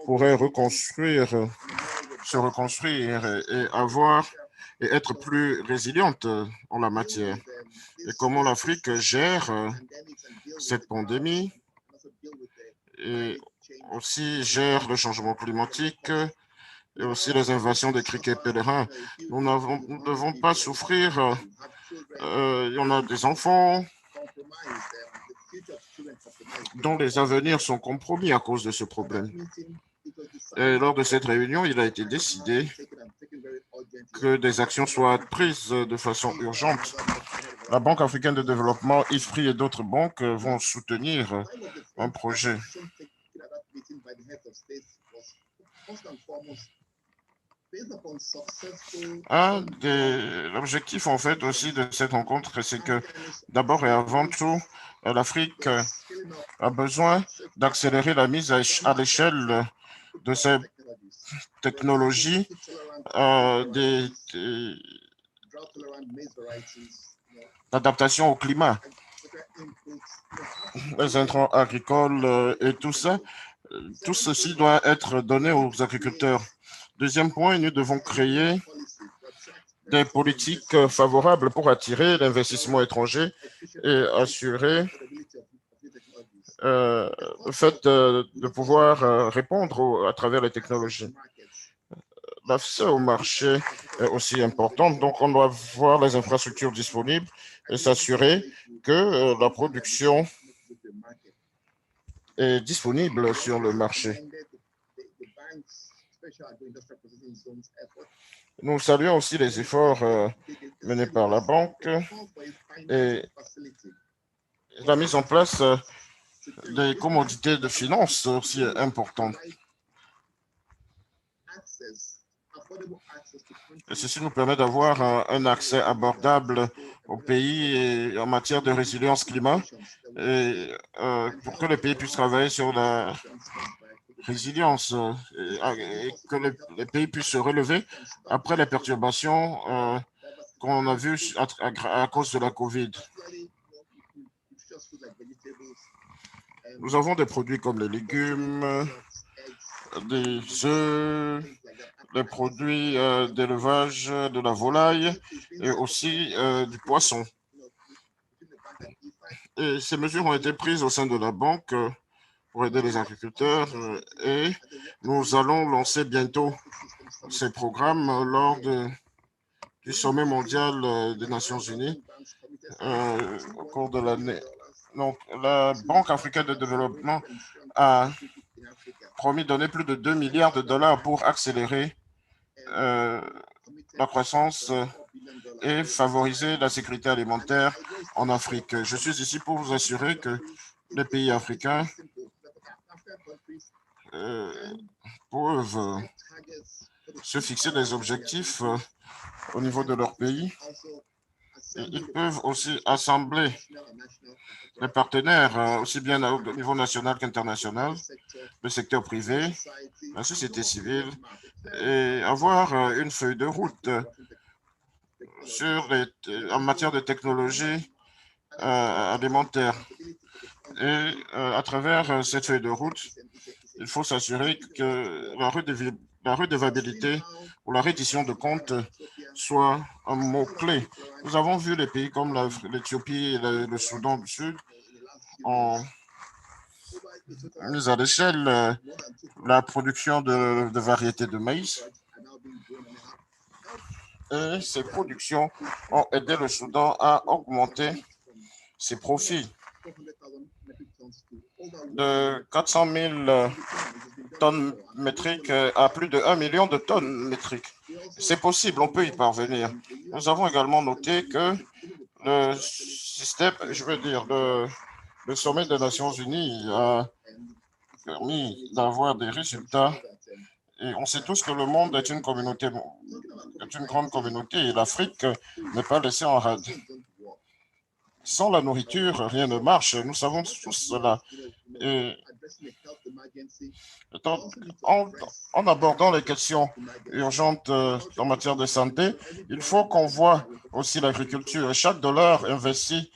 pourrait se reconstruire et être plus résiliente en la matière. Et comment l'Afrique gère cette pandémie et aussi gère le changement climatique et aussi les invasions des criquets pèlerins. Nous ne devons pas souffrir. Il y en a des enfants dont les avenirs sont compromis à cause de ce problème. Et lors de cette réunion, il a été décidé que des actions soient prises de façon urgente. La Banque africaine de développement, IFPRI et d'autres banques vont soutenir un projet. Un des objectifs, en fait, aussi de cette rencontre, c'est que d'abord et avant tout, l'Afrique a besoin d'accélérer la mise à l'échelle de ces technologies, d'adaptation au climat, les intrants agricoles et tout ça. Tout ceci doit être donné aux agriculteurs. Deuxième point, nous devons créer des politiques favorables pour attirer l'investissement étranger et assurer le fait de pouvoir répondre à travers les technologies. L'accès au marché est aussi important, donc on doit voir les infrastructures disponibles et s'assurer que la production est disponible sur le marché. Nous saluons aussi les efforts menés par la banque et la mise en place des commodités de finances aussi importantes. Et ceci nous permet d'avoir un accès abordable au pays et en matière de résilience climat et pour que les pays puissent travailler sur la résilience et que les pays puissent se relever après les perturbations qu'on a vues à cause de la COVID. Nous avons des produits comme les légumes, des œufs, les produits d'élevage de la volaille et aussi du poisson. Et ces mesures ont été prises au sein de la banque pour aider les agriculteurs et nous allons lancer bientôt ces programmes lors du sommet mondial des Nations Unies au cours de l'année. Donc, la Banque africaine de développement a promis de donner plus de 2 milliards de dollars pour accélérer la croissance et favoriser la sécurité alimentaire en Afrique. Je suis ici pour vous assurer que les pays africains peuvent se fixer des objectifs au niveau de leur pays. Et ils peuvent aussi assembler les partenaires, aussi bien au niveau national qu'international, le secteur privé, la société civile, et avoir une feuille de route en matière de technologie alimentaire. Et à travers cette feuille de route, il faut s'assurer que la redevabilité ou la reddition de comptes soit un mot-clé. Nous avons vu les pays comme l'Éthiopie et le Soudan du Sud ont mis à l'échelle la production de variétés de maïs. Et ces productions ont aidé le Soudan à augmenter ses profits de 400 000 tonnes métriques à plus de 1 million de tonnes métriques. C'est possible, on peut y parvenir. Nous avons également noté que le système, je veux dire, le sommet des Nations Unies a permis d'avoir des résultats. Et on sait tous que le monde est une communauté, est une grande communauté et l'Afrique n'est pas laissée en rade. Sans la nourriture, rien ne marche. Nous savons tous cela. Et en abordant les questions urgentes en matière de santé, il faut qu'on voit aussi l'agriculture. Et chaque dollar investi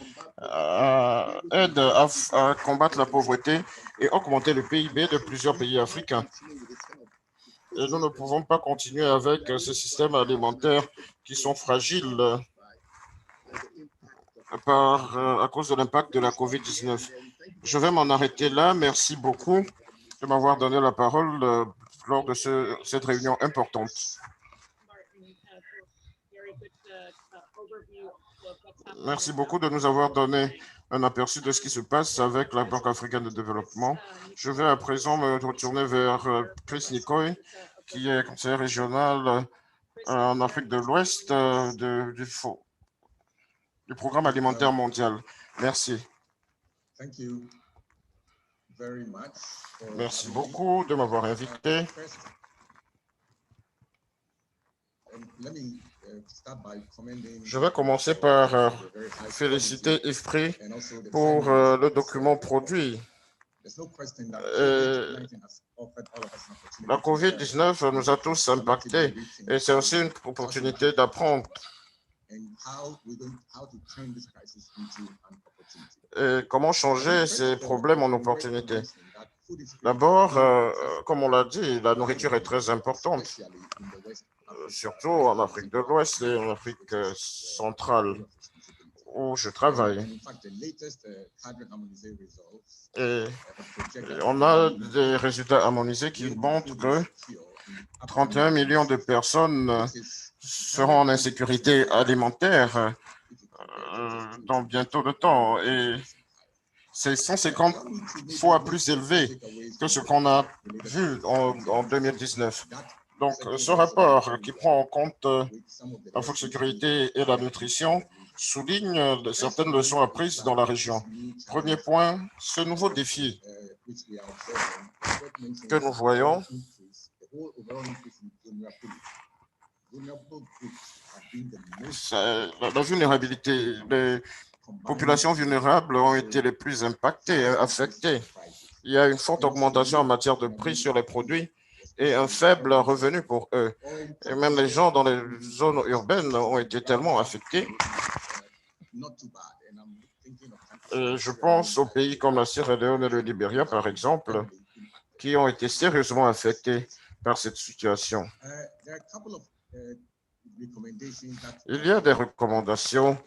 aide à combattre la pauvreté et augmenter le PIB de plusieurs pays africains. Et nous ne pouvons pas continuer avec ces systèmes alimentaires qui sont fragiles à cause de l'impact de la COVID-19. Je vais m'en arrêter là. Merci beaucoup de m'avoir donné la parole lors de cette réunion importante. Merci beaucoup de nous avoir donné un aperçu de ce qui se passe avec la Banque africaine de développement. Je vais à présent me retourner vers Chris Nicoy, qui est conseiller régional en Afrique de l'Ouest du Programme alimentaire mondial. Merci. Merci beaucoup de m'avoir invité. Je vais commencer par féliciter IFPRI pour le document produit. La COVID-19 nous a tous impactés et c'est aussi une opportunité d'apprendre. Et comment changer ces problèmes en opportunités. D'abord, comme on l'a dit, la nourriture est très importante, surtout en Afrique de l'Ouest et en Afrique centrale, où je travaille. Et on a des résultats harmonisés qui montrent que 31 millions de personnes seront en insécurité alimentaire dans bientôt de temps. Et c'est 150 fois plus élevé que ce qu'on a vu en 2019. Donc, ce rapport qui prend en compte la food sécurité et la nutrition souligne certaines leçons apprises dans la région. Premier point, ce nouveau défi que nous voyons, la vulnérabilité. Les populations vulnérables ont été les plus impactées, affectées. Il y a une forte augmentation en matière de prix sur les produits et un faible revenu pour eux. Et même les gens dans les zones urbaines ont été tellement affectés. Je pense aux pays comme la Sierra Leone et le Libéria, par exemple, qui ont été sérieusement affectés par cette situation. Il y a des recommandations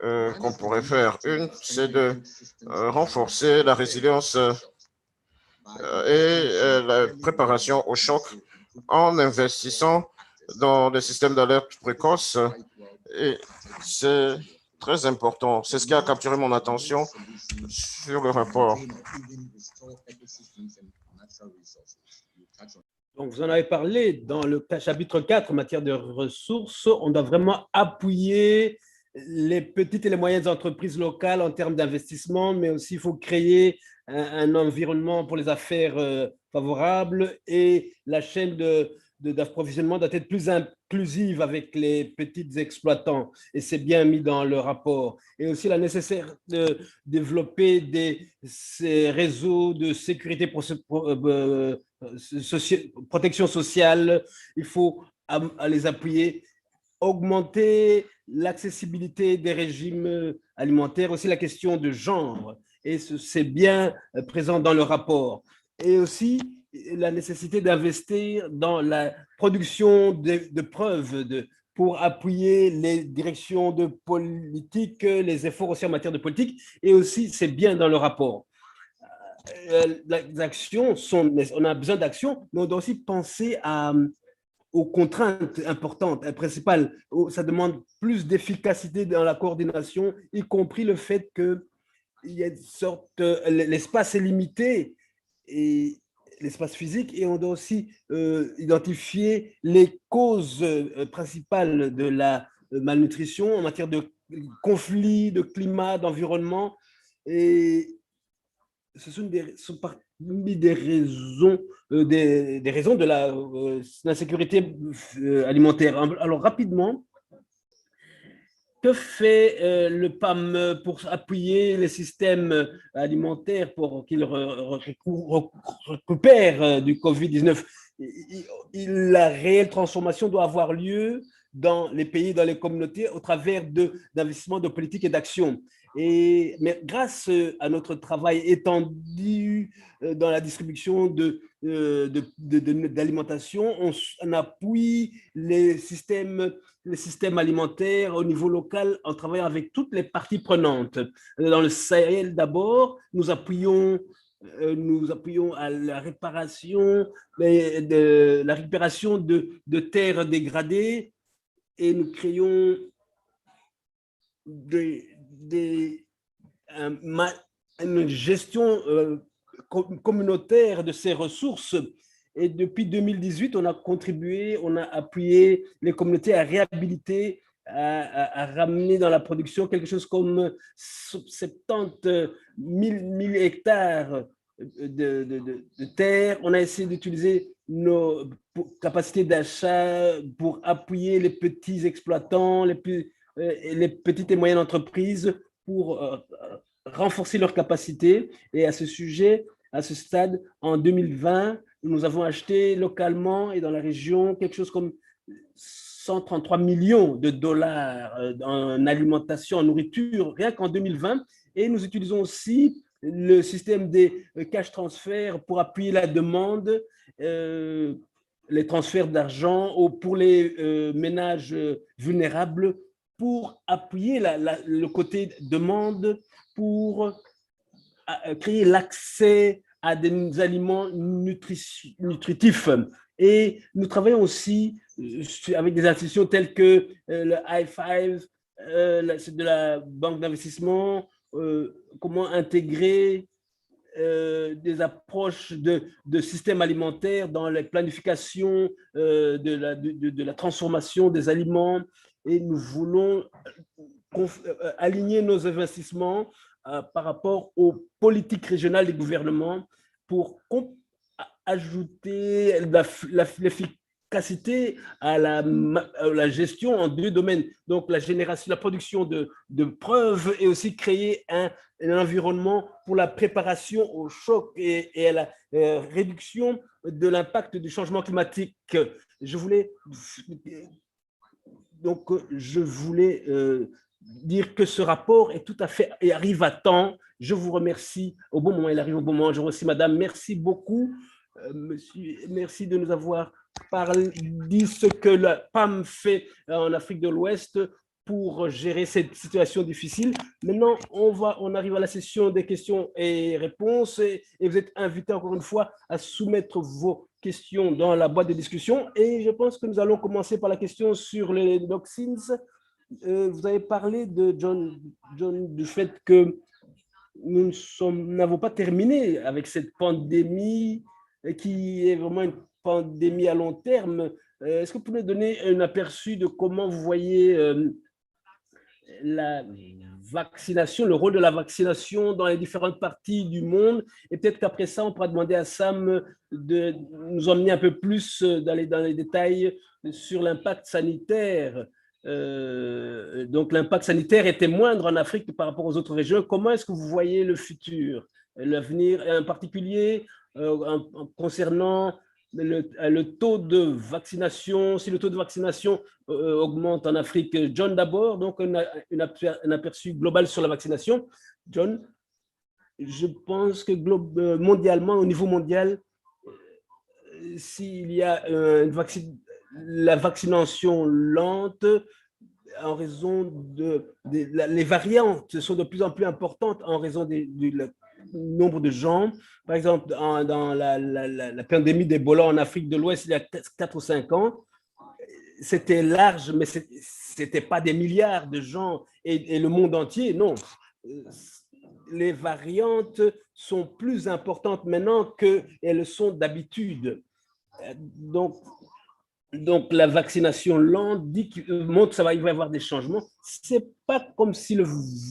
qu'on pourrait faire. Une, c'est de renforcer la résilience et la préparation au choc en investissant dans les systèmes d'alerte précoce. Et c'est très important. C'est ce qui a capturé mon attention sur le rapport. Donc, vous en avez parlé dans le chapitre 4 en matière de ressources. On doit vraiment appuyer les petites et les moyennes entreprises locales en termes d'investissement, mais aussi il faut créer un environnement pour les affaires favorable et la chaîne d'approvisionnement doit être plus inclusive avec les petits exploitants et c'est bien mis dans le rapport. Et aussi la nécessaire de développer ces réseaux de sécurité protection sociale, il faut les appuyer, augmenter l'accessibilité des régimes alimentaires, aussi la question de genre, et c'est bien présent dans le rapport. Et aussi la nécessité d'investir dans la production de preuves pour appuyer les directions de politique, les efforts aussi en matière de politique, et aussi c'est bien dans le rapport. Les actions on a besoin d'actions, mais on doit aussi penser aux contraintes importantes, principales. Ça demande plus d'efficacité dans la coordination, y compris le fait qu'il y a une sorte, l'espace est limité et l'espace physique, et on doit aussi identifier les causes principales de la malnutrition en matière de conflits, de climat, d'environnement, et ce sont parmi des raisons, des raisons de l'insécurité alimentaire. Alors, rapidement, que fait le PAM pour appuyer les systèmes alimentaires pour qu'ils récupèrent du Covid-19? La réelle transformation doit avoir lieu dans les pays, dans les communautés, au travers d'investissements, de politiques et d'actions. Mais grâce à notre travail étendu dans la distribution d'alimentation, on appuie les systèmes alimentaires au niveau local en travaillant avec toutes les parties prenantes. Dans le Sahel d'abord, nous appuyons à la réparation, de terres dégradées et nous créons une gestion communautaire de ces ressources Et depuis 2018, on a contribué, on a appuyé les communautés à réhabiliter, à ramener dans la production quelque chose comme 70 000 hectares de terre. On a essayé d'utiliser nos capacités d'achat pour appuyer les petits exploitants, les petites et moyennes entreprises pour renforcer leurs capacités. Et à ce sujet, à ce stade, en 2020, nous avons acheté localement et dans la région quelque chose comme 133 millions de dollars en alimentation, en nourriture, rien qu'en 2020. Et nous utilisons aussi le système des cash transferts pour appuyer la demande, les transferts d'argent pour les ménages vulnérables, pour appuyer le côté demande, pour créer l'accès à des aliments nutritifs. Et nous travaillons aussi avec des institutions telles que le i5, de la banque d'investissement, comment intégrer des approches de systèmes alimentaires dans la planification de la transformation des aliments. Et nous voulons aligner nos investissements par rapport aux politiques régionales des gouvernements pour ajouter l'efficacité à la gestion en deux domaines. Donc, la production de preuves et aussi créer un environnement pour la préparation au choc et à la réduction de l'impact du changement climatique. Je voulais dire que ce rapport est tout à fait et arrive à temps. Je vous remercie au bon moment. Il arrive au bon moment. Je vous remercie, madame. Merci beaucoup, monsieur. Merci de nous avoir dit ce que la PAM fait en Afrique de l'Ouest pour gérer cette situation difficile. Maintenant, on arrive à la session des questions et réponses et vous êtes invité encore une fois à soumettre vos questions dans la boîte de discussion. Et je pense que nous allons commencer par la question sur les toxines. Vous avez parlé de John, du fait que nous n'avons pas terminé avec cette pandémie qui est vraiment une pandémie à long terme. Est-ce que vous pouvez donner un aperçu de comment vous voyez la vaccination, le rôle de la vaccination dans les différentes parties du monde? Et peut-être qu'après ça, on pourra demander à Sam de nous emmener un peu plus dans les détails sur l'impact sanitaire. Donc, l'impact sanitaire était moindre en Afrique que par rapport aux autres régions. Comment est-ce que vous voyez le futur, l'avenir, en particulier concernant le taux de vaccination? Si le taux de vaccination augmente en Afrique, John d'abord, donc un aperçu global sur la vaccination. John, je pense que mondialement, au niveau mondial, s'il y a la vaccination lente en raison les variantes sont de plus en plus importantes en raison du nombre de gens. Par exemple, dans la pandémie d'Ebola en Afrique de l'Ouest, il y a 4 ou 5 ans, c'était large, mais ce n'était pas des milliards de gens et le monde entier, non. Les variantes sont plus importantes maintenant qu'elles sont d'habitude. Donc, la vaccination lente montre qu'il va y avoir des changements. Ce n'est pas comme si le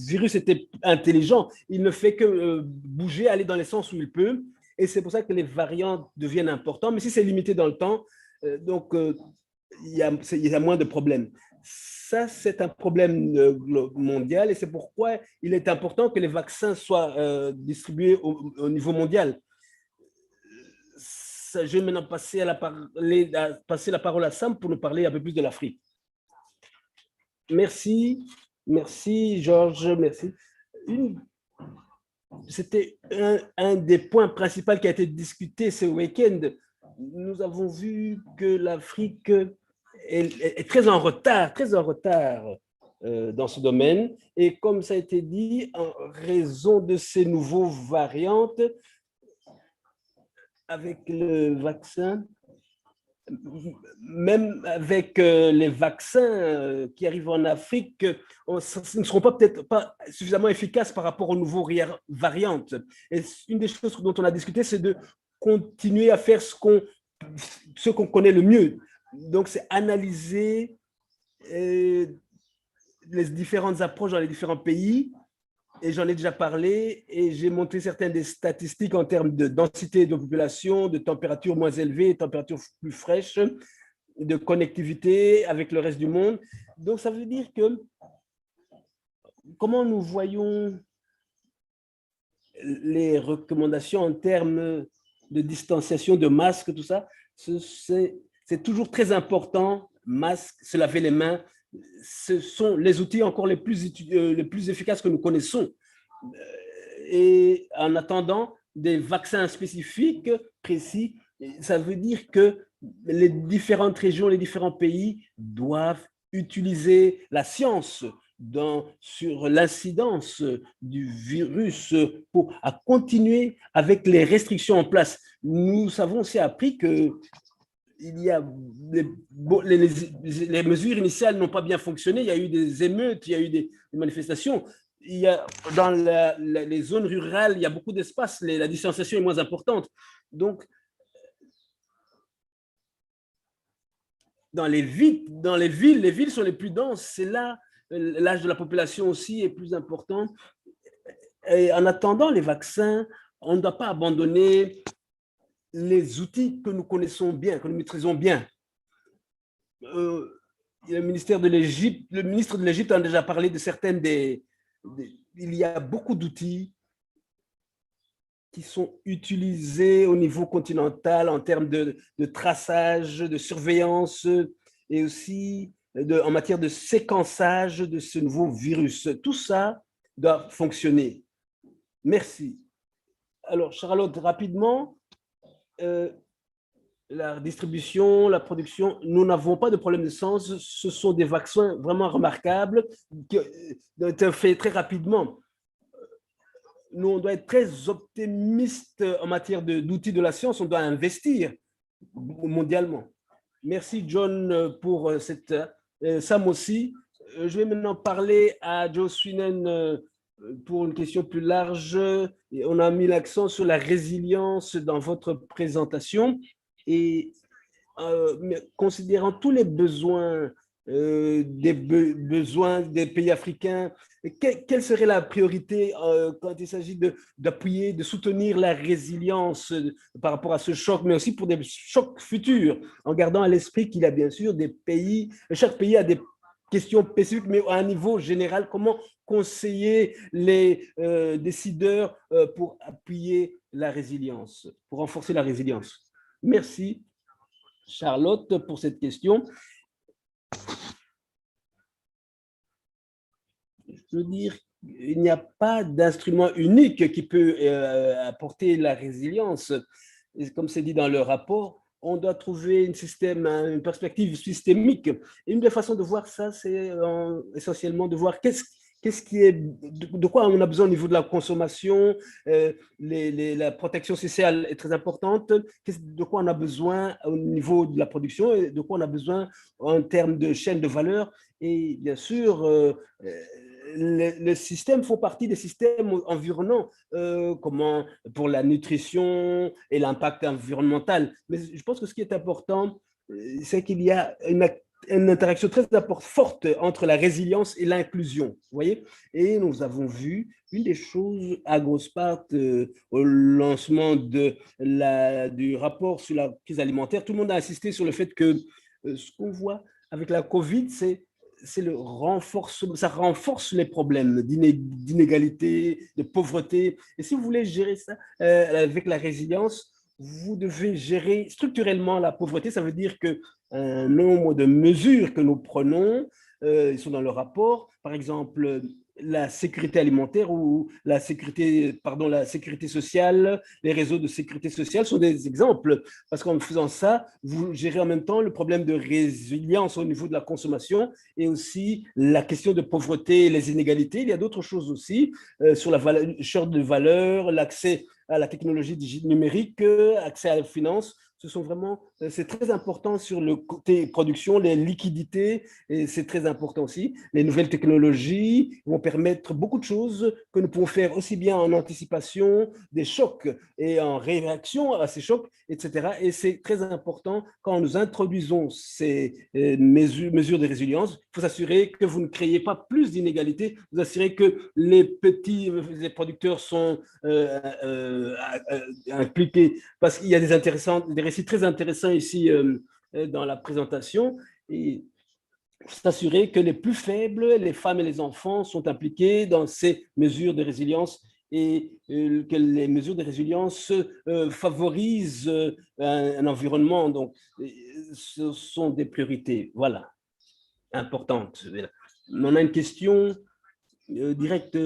virus était intelligent. Il ne fait que bouger, aller dans les sens où il peut. Et c'est pour ça que les variantes deviennent importantes. Mais si c'est limité dans le temps, il y a moins de problèmes. Ça, c'est un problème mondial et c'est pourquoi il est important que les vaccins soient distribués au niveau mondial. Je vais maintenant passer la parole à Sam pour nous parler un peu plus de l'Afrique. Merci Georges, merci. C'était un des points principaux qui a été discuté ce week-end. Nous avons vu que l'Afrique est très en retard dans ce domaine. Et comme ça a été dit, en raison de ces nouveaux variantes, avec le vaccin, même avec les vaccins qui arrivent en Afrique, ils ne seront peut-être pas suffisamment efficaces par rapport aux nouveaux variantes. Et une des choses dont on a discuté, c'est de continuer à faire ce qu'on ce qu'on connaît le mieux. Donc, c'est analyser les différentes approches dans les différents pays, et j'en ai déjà parlé, et j'ai montré certaines des statistiques en termes de densité de population, de température moins élevée, température plus fraîche, de connectivité avec le reste du monde. Donc, ça veut dire que comment nous voyons les recommandations en termes de distanciation, de masques, tout ça, c'est toujours très important. Masque, se laver les mains, ce sont les outils encore les plus efficaces que nous connaissons. Et en attendant des vaccins spécifiques, précis, ça veut dire que les différentes régions, les différents pays doivent utiliser la science sur l'incidence du virus pour continuer avec les restrictions en place. Nous avons aussi appris que les mesures initiales n'ont pas bien fonctionné. Il y a eu des émeutes, il y a eu des manifestations. Dans les zones rurales, il y a beaucoup d'espace, la distanciation est moins importante. Donc, dans les villes, les villes sont les plus denses. C'est là, l'âge de la population aussi est plus important. Et en attendant les vaccins, on ne doit pas abandonner les outils que nous connaissons bien, que nous maîtrisons bien. Le ministre de l'Égypte a déjà parlé de certaines il y a beaucoup d'outils qui sont utilisés au niveau continental en termes de traçage, de surveillance et aussi en matière de séquençage de ce nouveau virus. Tout ça doit fonctionner. Merci. Alors, Charlotte, rapidement, la distribution, la production, nous n'avons pas de problème de sens. Ce sont des vaccins vraiment remarquables qui ont été faits très rapidement. Nous, on doit être très optimistes en matière d'outils de la science. On doit investir mondialement. Merci, John, pour cette... Sam aussi. Je vais maintenant parler à Joe Swinen pour une question plus large. On a mis l'accent sur la résilience dans votre présentation. Et considérant tous les besoins des pays africains, quelle serait la priorité quand il s'agit d'appuyer, de soutenir la résilience par rapport à ce choc, mais aussi pour des chocs futurs, en gardant à l'esprit qu'il y a bien sûr des pays, chaque pays a des questions spécifiques, mais à un niveau général, comment conseiller les décideurs pour appuyer la résilience, pour renforcer la résilience? Merci, Charlotte, pour cette question. Je veux dire, il n'y a pas d'instrument unique qui peut apporter la résilience. Et comme c'est dit dans le rapport, on doit trouver une perspective systémique. Et une des façons de voir ça, c'est essentiellement de voir qu'est-ce qui est, de quoi on a besoin au niveau de la consommation, la protection sociale est très importante, de quoi on a besoin au niveau de la production, et de quoi on a besoin en termes de chaîne de valeur. Et bien sûr, les systèmes font partie des systèmes environnants, comment pour la nutrition et l'impact environnemental. Mais je pense que ce qui est important, c'est qu'il y a une interaction très forte entre la résilience et l'inclusion, vous voyez. Et nous avons vu une des choses à grosse part au lancement du rapport sur la crise alimentaire. Tout le monde a insisté sur le fait que ce qu'on voit avec la COVID, c'est ça renforce les problèmes d'inégalité, de pauvreté. Et si vous voulez gérer ça avec la résilience, vous devez gérer structurellement la pauvreté. Ça veut dire qu'un nombre de mesures que nous prenons, ils sont dans le rapport, par exemple la sécurité alimentaire ou la sécurité sociale, les réseaux de sécurité sociale sont des exemples, parce qu'en faisant ça, vous gérez en même temps le problème de résilience au niveau de la consommation et aussi la question de pauvreté, les inégalités. Il y a d'autres choses aussi sur la chaîne de valeur, l'accès à la technologie numérique, accès à la finance. ce sont vraiment, c'est très important sur le côté production, les liquidités, et c'est très important aussi. Les nouvelles technologies vont permettre beaucoup de choses que nous pouvons faire aussi bien en anticipation des chocs et en réaction à ces chocs, etc. Et c'est très important quand nous introduisons ces mesures de résilience, il faut s'assurer que vous ne créez pas plus d'inégalités, vous assurer que les petits les producteurs sont impliqués, parce qu'il y a des récits très intéressants ici dans la présentation, et s'assurer que les plus faibles, les femmes et les enfants, sont impliqués dans ces mesures de résilience et que les mesures de résilience favorisent un environnement. Donc, ce sont des priorités, voilà, importantes. On a une question directe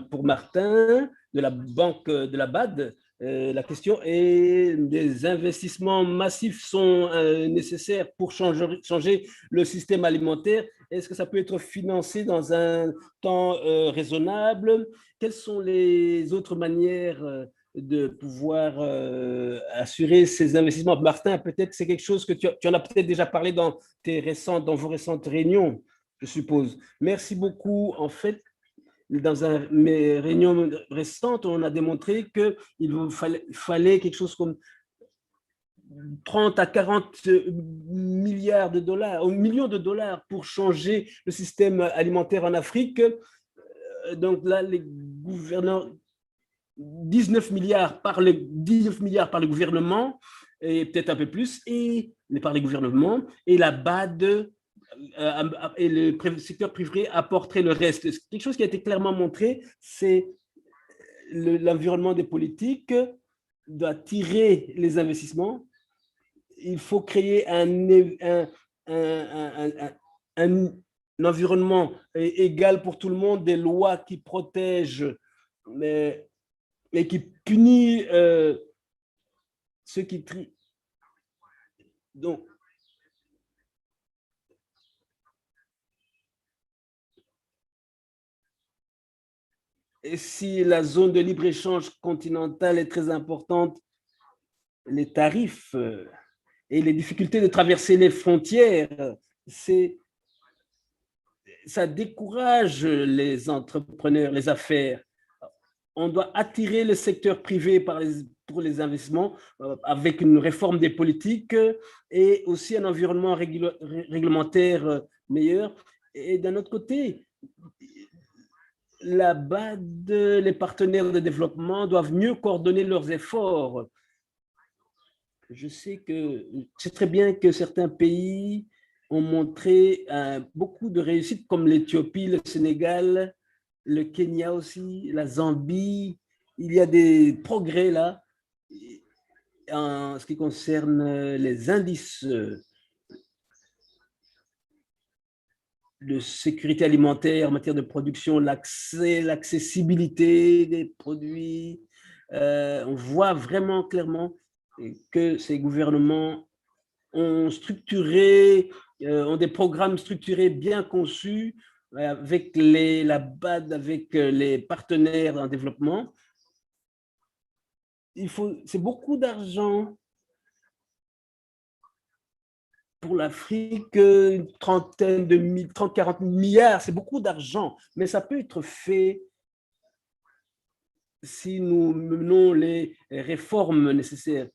pour Martin de la banque de la BAD. La question est, des investissements massifs sont nécessaires pour changer le système alimentaire. Est-ce que ça peut être financé dans un temps raisonnable? Quelles sont les autres manières de pouvoir assurer ces investissements? Martin, peut-être c'est quelque chose que tu en as peut-être déjà parlé dans vos récentes réunions, je suppose. Merci beaucoup. En fait, dans mes réunions récentes, on a démontré qu'il fallait quelque chose comme 30 à 40 milliards de dollars, millions de dollars pour changer le système alimentaire en Afrique. Donc là, les gouverneurs, 19 milliards par le gouvernement, et peut-être un peu plus, et par les gouvernements, et la BAD et le secteur privé apporterait le reste. Quelque chose qui a été clairement montré, c'est l'environnement des politiques doit tirer les investissements. Il faut créer un environnement égal pour tout le monde, des lois qui protègent et qui punissent ceux qui trient. Donc, et si la zone de libre-échange continentale est très importante, les tarifs et les difficultés de traverser les frontières, ça décourage les entrepreneurs, les affaires. On doit attirer le secteur privé pour les investissements avec une réforme des politiques et aussi un environnement réglementaire meilleur. Et d'un autre côté, la BAD, les partenaires de développement doivent mieux coordonner leurs efforts. Je sais que c'est très bien que certains pays ont montré beaucoup de réussite, comme l'Éthiopie, le Sénégal, le Kenya aussi, la Zambie. Il y a des progrès là en ce qui concerne les indices de sécurité alimentaire en matière de production, l'accessibilité des produits. On voit vraiment clairement que ces gouvernements ont ont des programmes structurés bien conçus avec la BAD, avec les partenaires en développement. C'est beaucoup d'argent pour l'Afrique, une 30-40 milliards, c'est beaucoup d'argent, mais ça peut être fait si nous menons les réformes nécessaires.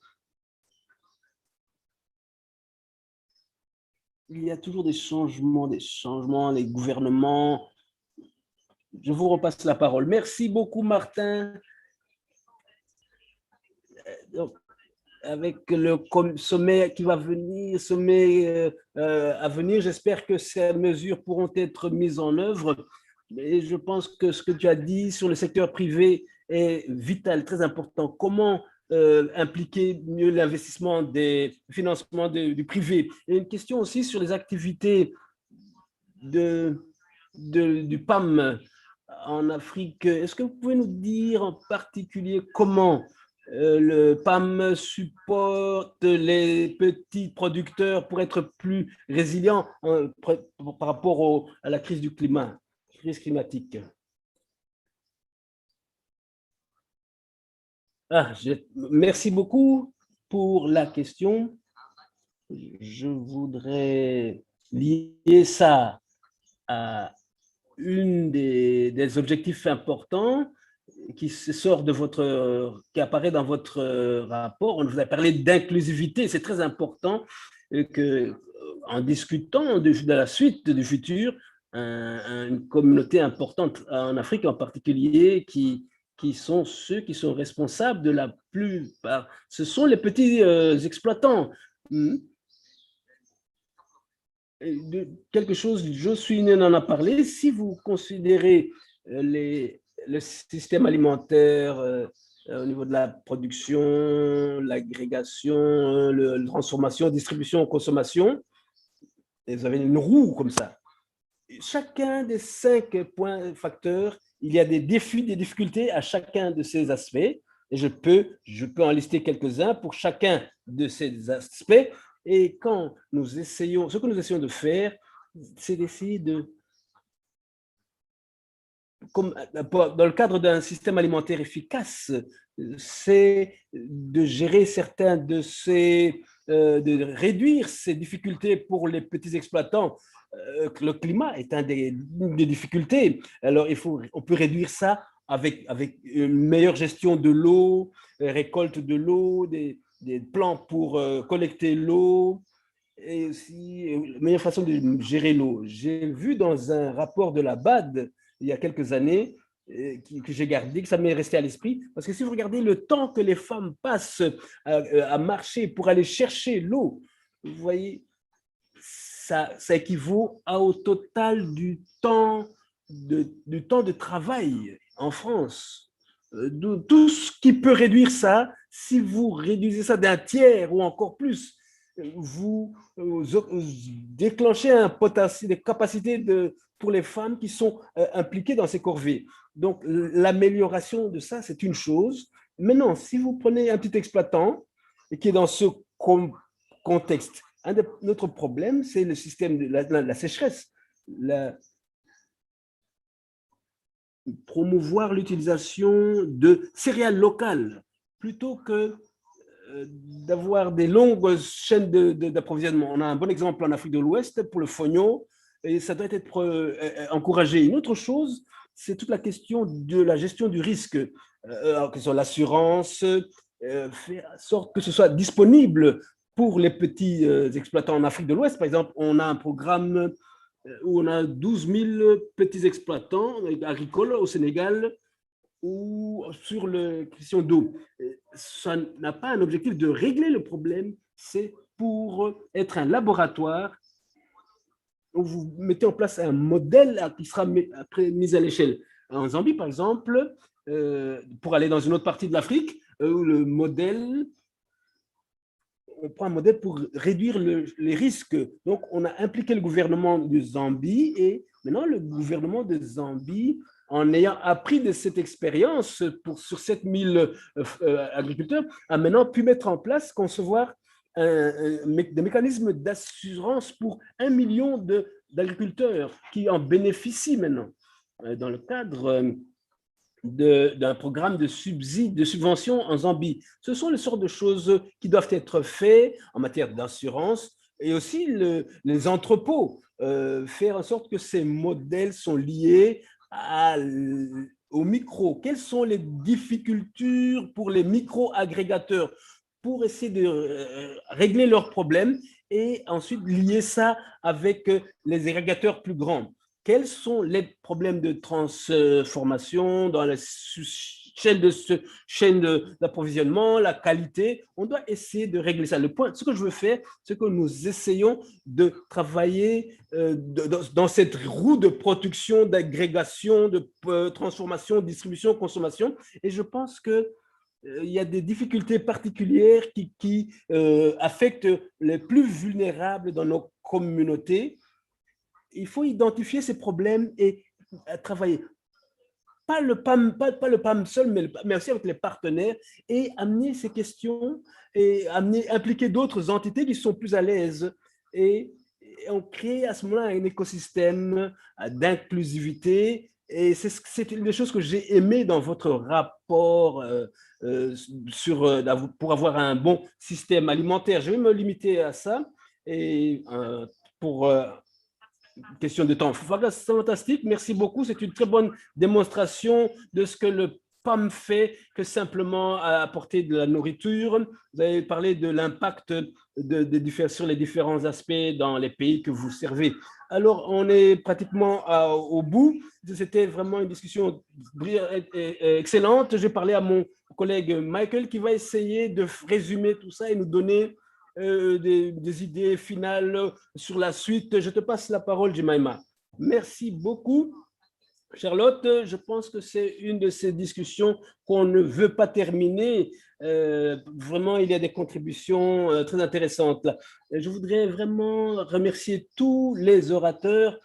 Il y a toujours des changements, les gouvernements. Je vous repasse la parole. Merci beaucoup, Martin. Donc, avec le sommet qui va venir, à venir, j'espère que ces mesures pourront être mises en œuvre. Et je pense que ce que tu as dit sur le secteur privé est vital, très important. Comment impliquer mieux l'investissement des financements du privé? Et une question aussi sur les activités du PAM en Afrique. Est-ce que vous pouvez nous dire en particulier comment le PAM supporte les petits producteurs pour être plus résilients par rapport à la crise crise climatique? Merci beaucoup. pour la question. Je voudrais lier ça à une des objectifs importants qui sort de qui apparaît dans votre rapport. On vous a parlé d'inclusivité. C'est très important que, en discutant de la suite du futur, une communauté importante en Afrique en particulier qui sont ceux qui sont responsables de la plupart. Ce sont les petits exploitants. Quelque chose, Josué en a parlé. Si vous considérez le système alimentaire au niveau de la production, l'agrégation, la transformation, distribution, consommation, et vous avez une roue comme ça. Chacun des 5 facteurs, il y a des défis, des difficultés à chacun de ces aspects. Et je peux en lister quelques-uns pour chacun de ces aspects. Et quand nous essayons, ce que nous essayons de faire, c'est d'essayer de, comme dans le cadre d'un système alimentaire efficace, c'est de gérer certains de ces, de réduire ces difficultés pour les petits exploitants. Le climat est une des difficultés. Alors, on peut réduire ça avec une meilleure gestion de l'eau, récolte de l'eau, des plans pour collecter l'eau, et aussi la meilleure façon de gérer l'eau. J'ai vu dans un rapport de la BAD il y a quelques années que j'ai gardé, que ça m'est resté à l'esprit, parce que si vous regardez le temps que les femmes passent à marcher pour aller chercher l'eau, vous voyez, ça équivaut au total du temps de travail en France. Tout ce qui peut réduire ça, si vous réduisez ça d'un tiers ou encore plus, vous déclenchez un potentiel, des capacités pour les femmes qui sont impliquées dans ces corvées. Donc, l'amélioration de ça, c'est une chose. Maintenant, si vous prenez un petit exploitant qui est dans ce contexte, notre problème, c'est le système de la sécheresse. Promouvoir l'utilisation de céréales locales plutôt que d'avoir des longues chaînes d'approvisionnement. On a un bon exemple en Afrique de l'Ouest pour le fognon, et ça doit être encouragé. Une autre chose, c'est toute la question de la gestion du risque, que ce soit l'assurance, faire en sorte que ce soit disponible pour les petits exploitants en Afrique de l'Ouest. Par exemple, on a un programme où on a 12 000 petits exploitants agricoles au Sénégal ou sur la question d'eau. Ça n'a pas un objectif de régler le problème, c'est pour être un laboratoire où vous mettez en place un modèle qui sera après mis à l'échelle. En Zambie, par exemple, pour aller dans une autre partie de l'Afrique, où le modèle, on prend un modèle pour réduire les risques. Donc, on a impliqué le gouvernement de Zambie et maintenant, le gouvernement de Zambie, en ayant appris de cette expérience sur 7000 agriculteurs, a maintenant pu mettre en place, concevoir des mécanismes d'assurance pour 1 million d'agriculteurs qui en bénéficient maintenant dans le cadre d'un programme de subsides, de subventions en Zambie. Ce sont les sortes de choses qui doivent être faites en matière d'assurance et aussi les entrepôts, faire en sorte que ces modèles sont liés au micro. Quelles sont les difficultés pour les micro-agrégateurs pour essayer de régler leurs problèmes et ensuite lier ça avec les agrégateurs plus grands? Quels sont les problèmes de transformation dans la chaîne d'approvisionnement, la qualité? On doit essayer de régler ça. Ce que je veux faire, c'est que nous essayons de travailler dans cette roue de production, d'agrégation, de transformation, distribution, consommation. Et je pense que il y a des difficultés particulières qui affectent les plus vulnérables dans nos communautés. Il faut identifier ces problèmes et travailler. Pas le PAM seul, mais aussi avec les partenaires et amener ces questions et impliquer d'autres entités qui sont plus à l'aise. Et on crée à ce moment-là un écosystème d'inclusivité Et c'est une des choses que j'ai aimé dans votre rapport pour avoir un bon système alimentaire. Je vais me limiter à ça. Et pour question de temps. Fantastique, merci beaucoup. C'est une très bonne démonstration de ce que le PAM fait que simplement apporter de la nourriture. Vous avez parlé de l'impact sur les différents aspects dans les pays que vous servez. Alors, on est pratiquement au bout. C'était vraiment une discussion excellente. J'ai parlé à mon collègue Michael qui va essayer de résumer tout ça et nous donner des idées finales sur la suite. Je te passe la parole, Jemima. Merci beaucoup. Charlotte, je pense que c'est une de ces discussions qu'on ne veut pas terminer. Vraiment, il y a des contributions très intéressantes. Je voudrais vraiment remercier tous les orateurs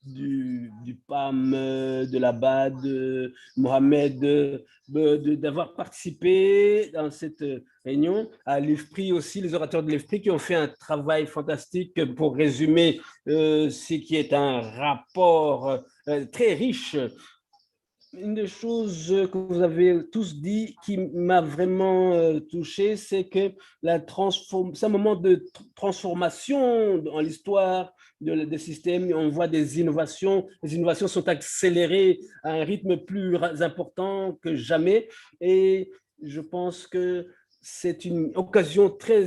du PAM, de l'ABAD, de Mohamed, d'avoir participé dans cette réunion, à l'IFPRI aussi, les orateurs de l'IFPRI qui ont fait un travail fantastique pour résumer ce qui est un rapport très riche. Une des choses que vous avez tous dit qui m'a vraiment touché, c'est que c'est un moment de transformation dans l'histoire des systèmes. On voit des innovations. Les innovations sont accélérées à un rythme plus important que jamais. Et je pense que c'est une occasion très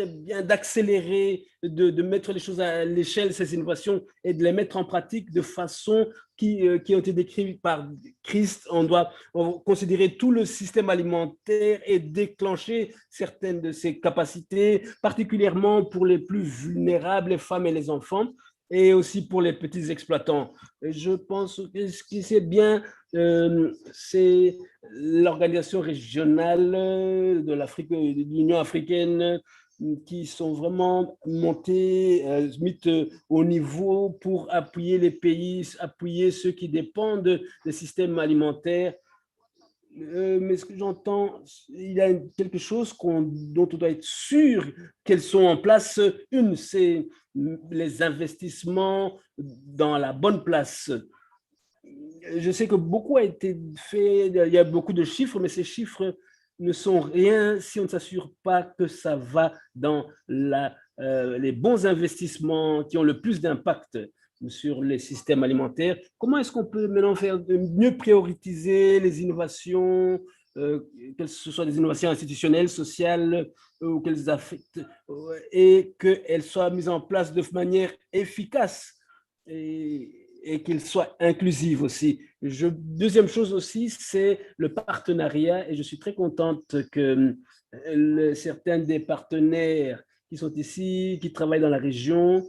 bien d'accélérer, de mettre les choses à l'échelle, ces innovations, et de les mettre en pratique de façon qui ont été décrites par Christ. On doit considérer tout le système alimentaire et déclencher certaines de ses capacités, particulièrement pour les plus vulnérables, les femmes et les enfants, et aussi pour les petits exploitants. Et je pense que ce qui c'est bien, c'est l'organisation régionale de l'Afrique, de l'Union africaine, qui sont vraiment montés, mis au niveau pour appuyer les pays, appuyer ceux qui dépendent des systèmes alimentaires. Mais ce que j'entends, il y a quelque chose dont on doit être sûr qu'elles sont en place. Une, c'est les investissements dans la bonne place. Je sais que beaucoup a été fait, il y a beaucoup de chiffres, mais ces chiffres ne sont rien si on ne s'assure pas que ça va dans les bons investissements qui ont le plus d'impact sur les systèmes alimentaires. Comment est-ce qu'on peut maintenant faire de mieux prioriser les innovations, que ce soit des innovations institutionnelles, sociales, ou qu'elles affectent, et qu'elles soient mises en place de manière efficace et qu'elles soient inclusives aussi. Deuxième chose aussi, c'est le partenariat, et je suis très contente que certains des partenaires qui sont ici, qui travaillent dans la région,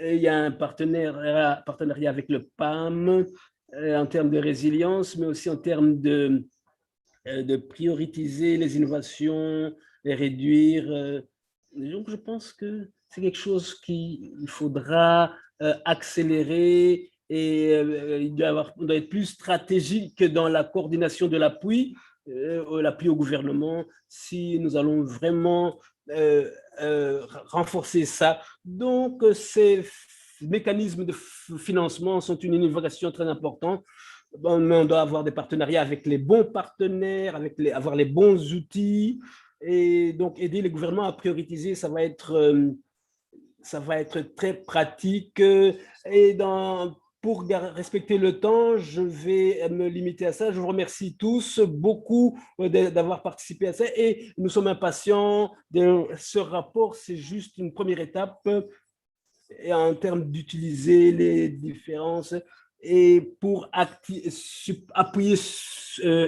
il y a un partenariat avec le PAM en termes de résilience, mais aussi en termes de prioriser les innovations, les réduire. Donc, je pense que c'est quelque chose qu'il faudra accélérer et on doit être plus stratégique dans la coordination de l'appui au gouvernement si nous allons vraiment renforcer ça. Donc, ces mécanismes de financement sont une innovation très importante. Mais on doit avoir des partenariats avec les bons partenaires, avoir les bons outils, et donc aider les gouvernements à prioriser. Ça va être très pratique. Et pour respecter le temps, je vais me limiter à ça. Je vous remercie tous beaucoup d'avoir participé à ça et nous sommes impatients. Ce rapport, c'est juste une première étape et en termes d'utiliser les différences et pour appuyer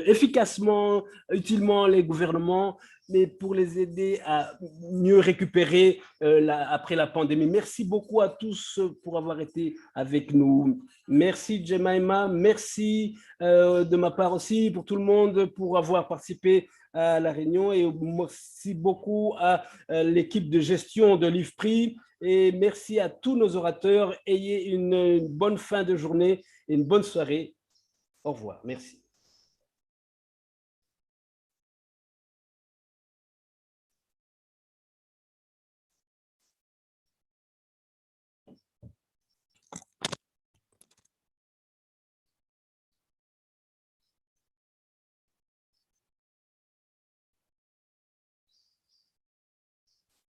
efficacement, utilement les gouvernements, mais pour les aider à mieux récupérer après la pandémie. Merci beaucoup à tous pour avoir été avec nous. Merci Jemima, merci de ma part aussi pour tout le monde pour avoir participé à la réunion, et merci beaucoup à l'équipe de gestion de l'IFPRI. Et merci à tous nos orateurs. Ayez une bonne fin de journée et une bonne soirée. Au revoir. Merci.